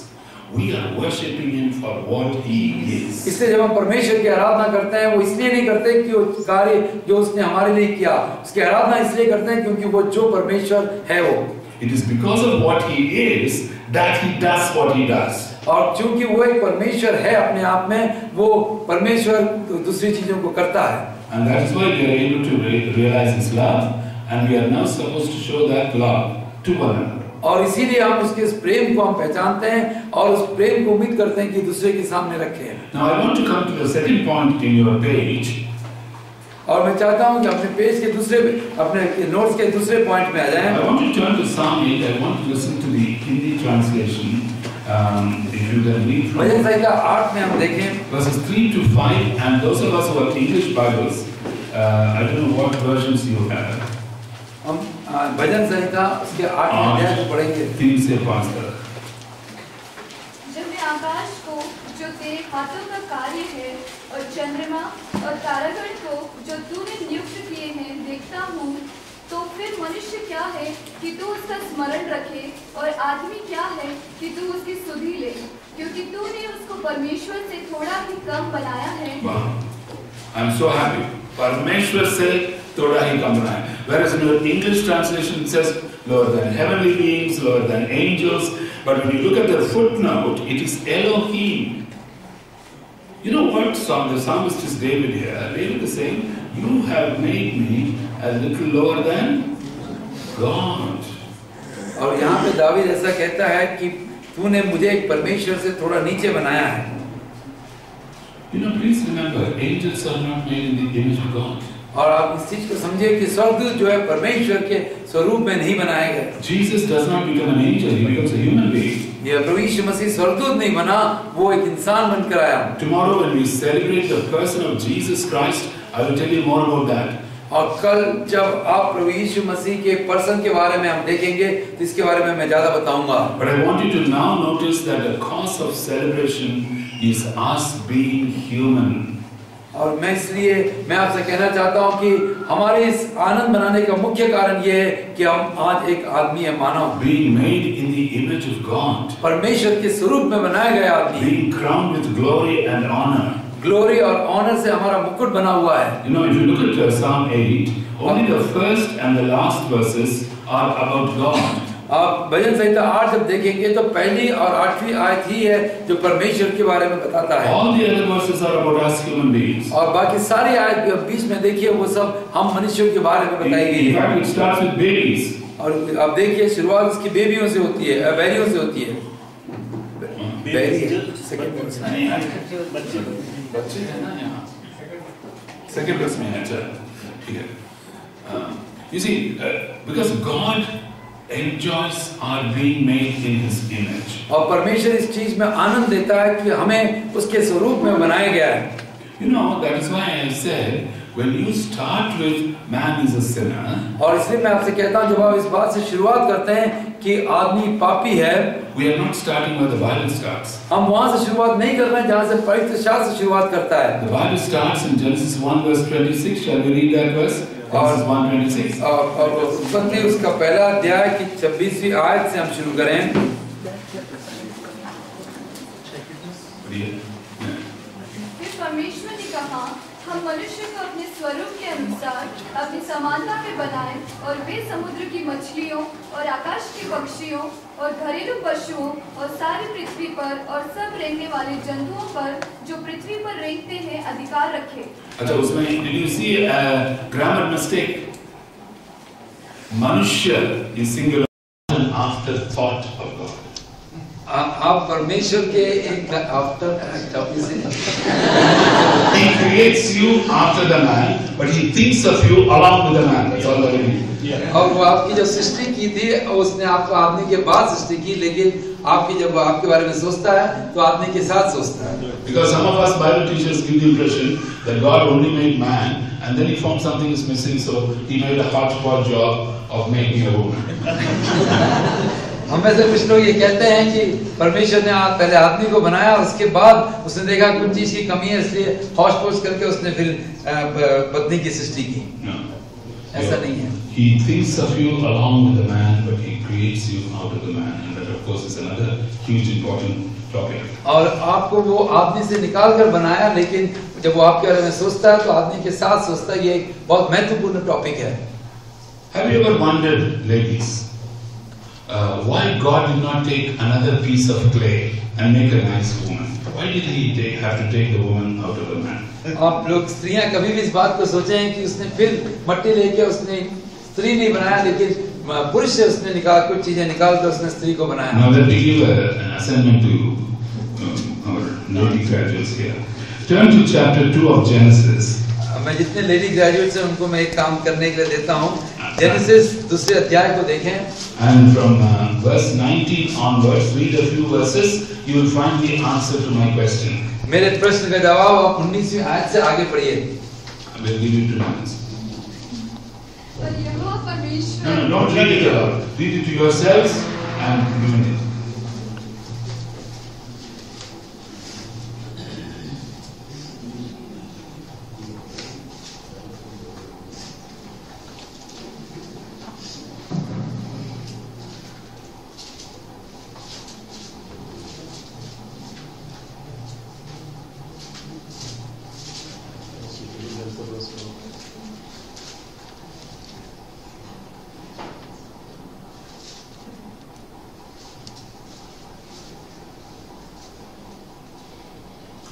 We are worshiping Him for what He is. इसलिए जब हम परमेश्वर की आराधना करते हैं, वो इसलिए नहीं करते कि वो कार्य जो उसने हमारे लिए किया, उसकी आराधना इसलिए करते हैं क्योंकि वो जो परमेश्वर है वो। It is because of what He is that He does what He does. और चूंकि वो एक परमेश्वर है अपने आप में, वो परमेश्वर दूसरी चीजों को करता है। And that is why we are able to realize His love, and we are now supposed to show that love to one another. और इसीलिए हम उसके इस प्रेम को हम पहचानते हैं और उस प्रेम को उम्मीद करते हैं कि दूसरे के सामने रखें। Now I want to come to the second point in your page. और मैं चाहता हूं कि अपने पेज के दूसरे, अपने नोट्स के दूसरे पॉइंट में आ जाएं। I want to turn to Psalm 8. I want to listen to the Hindi translation. If you can read from भजन संहिता 8 में हम देखें verses 3 to 5, and those of us who have English Bibles, I don't know what versions you have. हम भजन संहिता उसके 8 अध्याय को पढ़ेंगे। 3 से 5 तक। जब मैं आकाश को जो तेरे हाथों का कार्य है और चंद्रमा और तारागण को जो तूने नियुक्त किए हैं देखता हूँ, तो फिर मनुष्य क्या है कि तू उसका स्मरण रखे, और आदमी क्या है कि तू उसकी सुधि ले, क्योंकि तूने उसको परमेश्वर से थोड़ा ही कम बनाया है। Wow. I'm so happy. परमेश्वर से थोड़ा ही कम बनाया है। Whereas in your English translation it says lower than heavenly beings, lower than angels, but when you look at the footnote, it is Elohim. You know what the psalmist is David here? David is saying, you have made me a little lower than God. और यहाँ पे दावीद ऐसा कहता है कि तूने मुझे एक परमेश्वर से थोड़ा नीचे बनाया है। You know, please remember, angels are not made in the image of God. और आप इस चीज को समझिए कि स्वर्गदूत जो है परमेश्वर के स्वरूप में नहीं बनाए गए। Jesus does not become an angel; he becomes a human being. ये प्रभु यीशु मसीह स्वर्गदूत नहीं बना, वो एक इंसान बनकर आया। Tomorrow, when we celebrate the person of Jesus Christ, I will tell you more about that. और कल जब आप प्रभु यीशु मसीह के पर्सन के बारे में हम देखेंगे, तो इसके बारे में मैं ज्यादा बताऊंगा। But I want you to now notice that the cause of celebration is us being human. और मैं आपसे कहना चाहता हूं कि हमारे इस आनंद मनाने का मुख्य कारण ये है कि हम आज एक आदमी है, मानव, Being made in the image of God. परमेश्वर के स्वरूप में बनाया गया आदमी, Being crowned with glory and honor. Glory और ऑनर से हमारा मुकुट बना हुआ है। You know, if you look at Psalm 8, only the first and the last verses are about God. आप भजन संहिता 8 जब देखेंगे तो पहली और 8वीं आयत ही है जो परमेश्वर के बारे में बताता है। All the other verses are about us human beings. और बाकी सारी आयत बीच में देखिए वो सब हम मनुष्यों के बारे में बताई गई In है। fact, it starts with babies. और आप देखिए शुरुआत इसकी बेबियों से होती है, बैरियों से होती है। बच्चे हैं ना यहाँ, सेकंड वर्स में है, अच्छा ठीक है। You see, because God enjoys our being made in His image. और परमेश्वर इस चीज में आनंद देता है कि हमें उसके स्वरूप में बनाया गया है। You know, that is why I said, when you start with man is a sinner, और इसलिए मैं आपसे कहता हूँ जब आप इस बात से शुरुआत करते हैं कि आदमी पापी है, we are not starting where the Bible starts. हम वहां से शुरुआत नहीं कर रहे हैं जहां से पवित्र शास्त्र शुरुआत करता है। The Bible starts in Genesis 1 verse 26. Shall we read that verse? Genesis 1:26. और उत्पत्ति उसका पहला अध्याय की 26वीं आयत से हम शुरू करें। फिर परमेश्वर ने कहा, हम मनुष्य को अपने स्वरूप के अनुसार अपनी समानता में बनाएं और वे समुद्र की मछलियों और आकाश के पक्षियों और घरेलू पशुओं और सारी पृथ्वी पर और सब रेंगने वाले जंतुओं पर जो पृथ्वी पर रेंगते हैं अधिकार रखे। अच्छा, उसमें did you see a grammar mistake? मनुष्य is singular after thought of God. आप परमेश्वर के एक after He creates you after the man, but He thinks of you along with the man. That's all that it means. और वो आपकी जब सृष्टि की थी उसने आपको आदमी के बाद सृष्टि की, लेकिन आपकी जब आपके बारे में सोचता है तो आदमी के साथ सोचता है। Because some of us Bible teachers give the impression that God only made man and then He found something is missing, so He made a hodgepodge job of making a woman. हम में से कुछ लोग ये कहते हैं कि परमेश्वर ने पहले आदमी को बनाया और उसके बाद उसने देखा कुछ चीज की कमी है इसलिए हौश पोश करके उसने फिर पत्नी की सृष्टि की। ऐसा नहीं है। He thinks of you along with the man, but He creates you out of the man, and that of course is another huge important topic. और आपको वो आदमी से निकाल कर बनाया, लेकिन जब वो आपके बारे में सोचता है तो आदमी के साथ सोचता है। ये एक बहुत महत्वपूर्ण टॉपिक है। Have you ever wondered, ladies, why God did not take another piece of clay and make a nice woman? Why did He have to take the woman out of the man? आप लोग स्त्रियां कभी भी इस बात को सोचे हैं कि उसने फिर मट्टी लेके उसने स्त्री नहीं बनाया, लेकिन पुरुष से उसने कुछ चीजें निकाल कर उसने स्त्री को बनाया। Now let me give an assignment to our lady graduates here. Turn to chapter 2 of Genesis. मैं जितने लेडी ग्रेजुएट्स हैं उनको मैं एक काम करने के लिए देता हूँ। जेनेसिस दूसरे अध्याय को देखें। And from verse 19 onwards, read a few verses. You will find the answer to my question. मेरे प्रश्न का जवाब आप 19वीं आयत से आगे पढ़िए। I will give you 2 minutes. और यहोवा परमेश्वर No, don't read it aloud. Read it to yourselves and give it.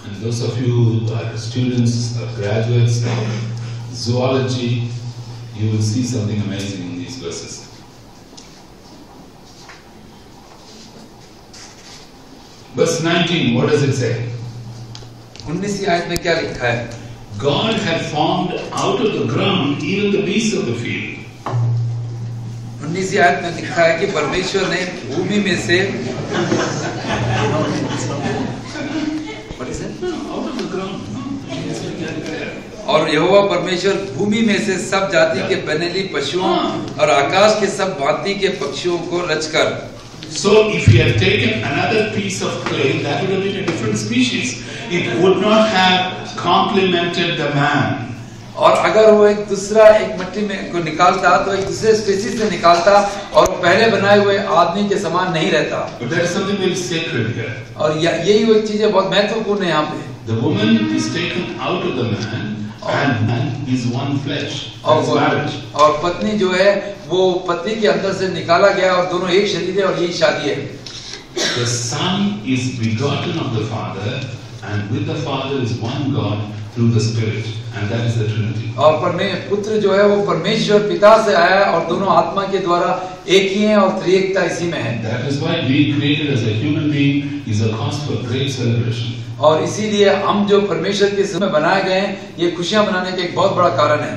And those of you who are students or graduates of zoology, you will see something amazing in these verses. Verse 19, what does it say? 19वीं आयत में क्या लिखा है? God had formed out of the ground even the beasts of the field. 19वीं आयत में लिखा है कि परमेश्वर ने भूमि में से Out of the ground. और यहोवा परमेश्वर भूमि में से सब जाति के बनेली पशुओं और आकाश के सब भांति के पक्षियों को रचकर। So if he had taken another piece of clay, that would have been a different species. It would not have complemented the man. और अगर वो एक मट्टी में को निकालता तो एक दूसरे स्पीशीज से निकालता और पहले बनाए हुए आदमी के समान नहीं रहता। But there is something very sacred here. और यही वो एक चीज है बहुत महत्वपूर्ण है यहाँ पे। The woman is taken out of the man And man is one flesh. That's marriage. और पत्नी जो है वो पति के अंदर से निकाला गया और दोनों एक शरीर है और यही शादी है. The Son is begotten of the Father, and with the Father is one God through the Spirit, and that is the Trinity. और पुत्र जो है वो परमेश्वर पिता से आया है और दोनों आत्मा के द्वारा एक ही हैं और त्रिएकता इसी में है. That is why being created as a human being is a cause for great celebration. और इसीलिए हम जो परमेश्वर के समय बनाए गए हैं, ये खुशियां मनाने का एक बहुत बड़ा कारण है.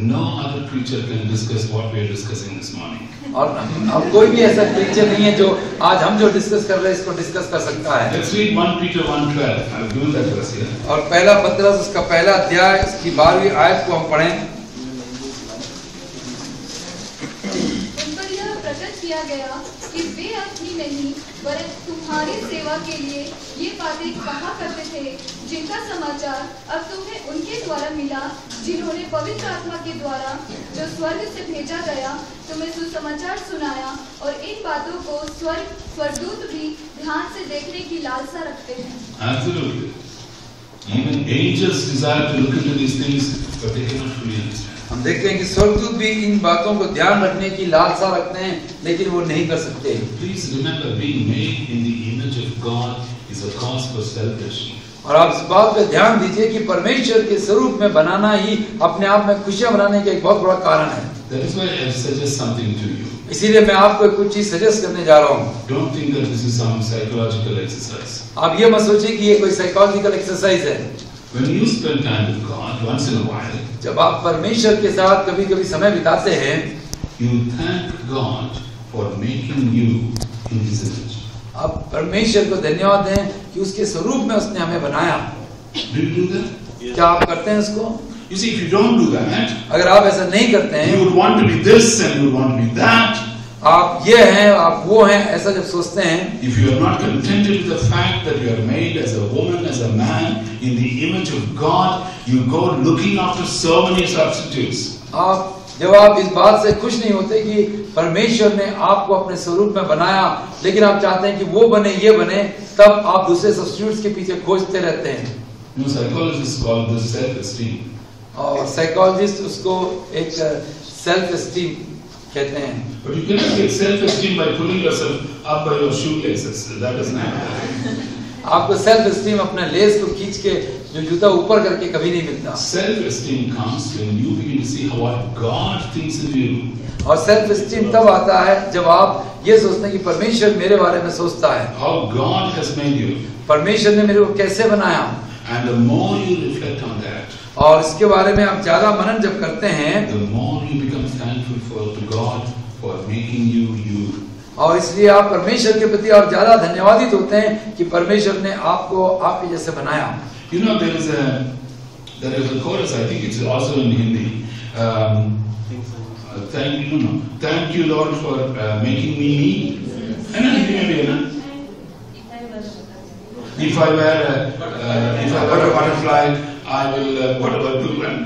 No other creature can discuss what we are discussing this morning. और अब कोई भी ऐसा क्रिएचर नहीं है जो आज हम जो डिस्कस कर रहे हैं इसको डिस्कस कर सकता है. Let's read 1 Peter 1:12. I've given that verse here. और पहला पत्रस उसका पहला अध्याय उसकी 12वीं आयत को हम पढ़ें. उन पर यह प्रकट किया गया कि वे अपनी नहीं वरन तुम्हारी सेवा के लिए ये बातें कहा करते थे, जिनका समाचार अब तुम्हें उनके द्वारा मिला, जिन्होंने पवित्र आत्मा के द्वारा जो स्वर्ग से भेजा गया तुम्हें सुसमाचार सुनाया. और इन बातों को स्वर्गदूत भी ध्यान से देखने की लालसा रखते हैं. Absolutely. Even angels desire to look into these things, but they cannot fully understand. हम देखते हैं कि स्वर्गदूत भी इन बातों को ध्यान रखने की लालसा रखते हैं, लेकिन वो नहीं कर सकते. Please remember, being made in the image of God is a cause for celebration. और आप इस बात पे ध्यान दीजिए कि परमेश्वर के स्वरूप में बनाना ही अपने आप में खुशियां मनाने का एक बहुत बड़ा कारण है. That is why I suggest something to you. इसीलिए मैं आपको कुछ चीज सजेस्ट करने जा रहा हूँ. Don't think that this is some psychological exercise. आप ये मत सोचिए कि ये कोई साइकोलॉजिकल एक्सरसाइज है. When you spend time with God once in a while, जब आप परमेश्वर के साथ कभी-कभी समय बिताते हैं, you thank God for making you in His image. आप परमेश्वर को धन्यवाद दें कि उसके स्वरूप में उसने हमें बनाया. Do you do that? क्या आप करते हैं उसको? You see, if you don't do that, अगर आप ऐसा नहीं करते हैं, you would want to be this and you would want to be that. आप ये हैं, आप वो हैं, ऐसा जब सोचते हैं, If you are not contented with the fact that you are made as a woman, as a man, in the image of God, you go looking after so many substitutes. जब आप इस बात से खुश नहीं होते कि परमेश्वर ने आपको अपने स्वरूप में बनाया, लेकिन आप चाहते हैं कि वो बने, ये बने, तब आप दूसरे सब्स्टिट्यूट्स के पीछे खोजते रहते हैं. You know, psychologists call this self-esteem. और साइकोलॉजिस्ट उसको एक सेल्फ एस्टीम कहते हैं. But you cannot get self-esteem by pulling yourself up by your shoelaces. That doesn't happen. आपको सेल्फ एस्टीम अपने लेस को खींच के जो जूता ऊपर करके कभी नहीं मिलता. Self-esteem comes when you begin to see what God thinks of you. और सेल्फ एस्टीम तब आता है जब आप ये सोचते हैं कि परमेश्वर मेरे बारे में सोचता है. How God has made you. परमेश्वर ने मेरे को कैसे बनाया. And the more you reflect on that, और इसके बारे में आप ज्यादा मनन जब करते हैं, the more you become thankful to God for making you you. और इसलिए आप परमेश्वर के प्रति और ज्यादा धन्यवादित होते हैं कि परमेश्वर ने आपको आपके जैसे बनाया. You know, there is a chorus, I think it's also in Hindi. Thank you Lord for making me me. If I were a butterfly, I will whatever do, and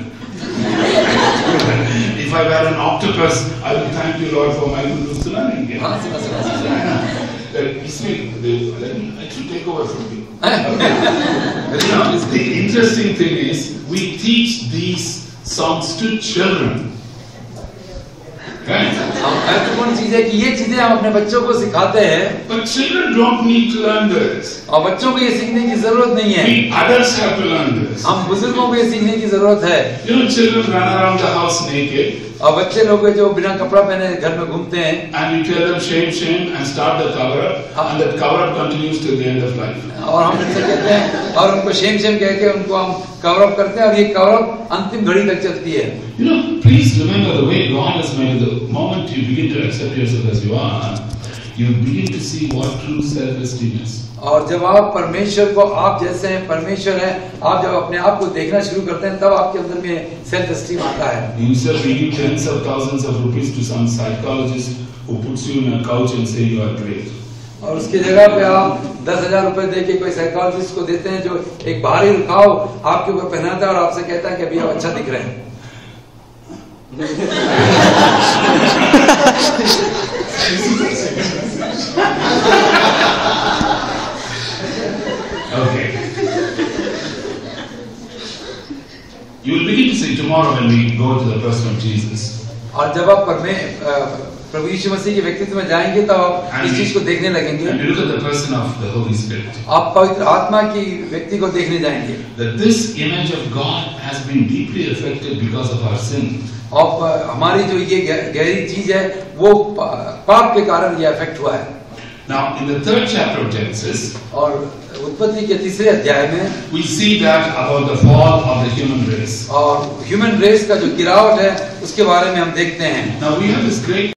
if I were an octopus, I will thank you Lord for my good learning. Let me actually take over from you. You know, the interesting thing is we teach these songs to children. Right? महत्वपूर्ण चीज है कि ये चीजें हम अपने बच्चों को सिखाते हैं. But children don't need to learn this. और बच्चों को ये सीखने की जरूरत नहीं है. We adults have to learn this. हम बुजुर्गों को ये सीखने की जरूरत है. You know, children run around the house naked. और बच्चे लोग जो बिना कपड़ा पहने घर में घूमते हैं, and we tell them shame and start the cover up, and that cover up continues till the end of life. और हम उनसे कहते हैं और उनको शेम कह के उनको हम कवर अप करते हैं और ये कवर अप अंतिम घड़ी तक चलती है. You know, please remember the way God has made you. The moment you begin to accept yourself as you are, you begin to see what true self-esteem is. और जब आप परमेश्वर को आप जैसे हैं, परमेश्वर है, आप जब अपने आप को देखना शुरू करते हैं, तब आपके अंदर में सेल्फ एस्टीम आता है. Instead of giving tens of thousands of rupees to some psychologist who puts you in a couch and say you are great. और उसकी जगह पे आप 10,000 रुपए दे के कोई साइकोलॉजिस्ट को देते हैं जो एक भारी रुकाव आपके ऊपर पहनाता है और आपसे कहता है कि अभी आप अच्छा दिख रहे हैं. Okay. You will begin to go to the person of Jesus. और जब आप प्रभु यीशु मसीह के व्यक्तित्व में जाएंगे तो आप इस चीज को देखने लगेंगे। And you look at the person of the Holy Spirit. आप पवित्र आत्मा की व्यक्ति को देखने जाएंगे। That this image of God has been deeply affected because of our sin. और हमारी जो ये गहरी चीज है वो पाप के कारण ये अफेक्ट हुआ है। Now in the 3rd chapter of Genesis, और उत्पत्ति के 3रे अध्याय में we see that about the fall of the human race. और ह्यूमन रेस का जो गिरावट है उसके बारे में हम देखते हैं। Now we have this great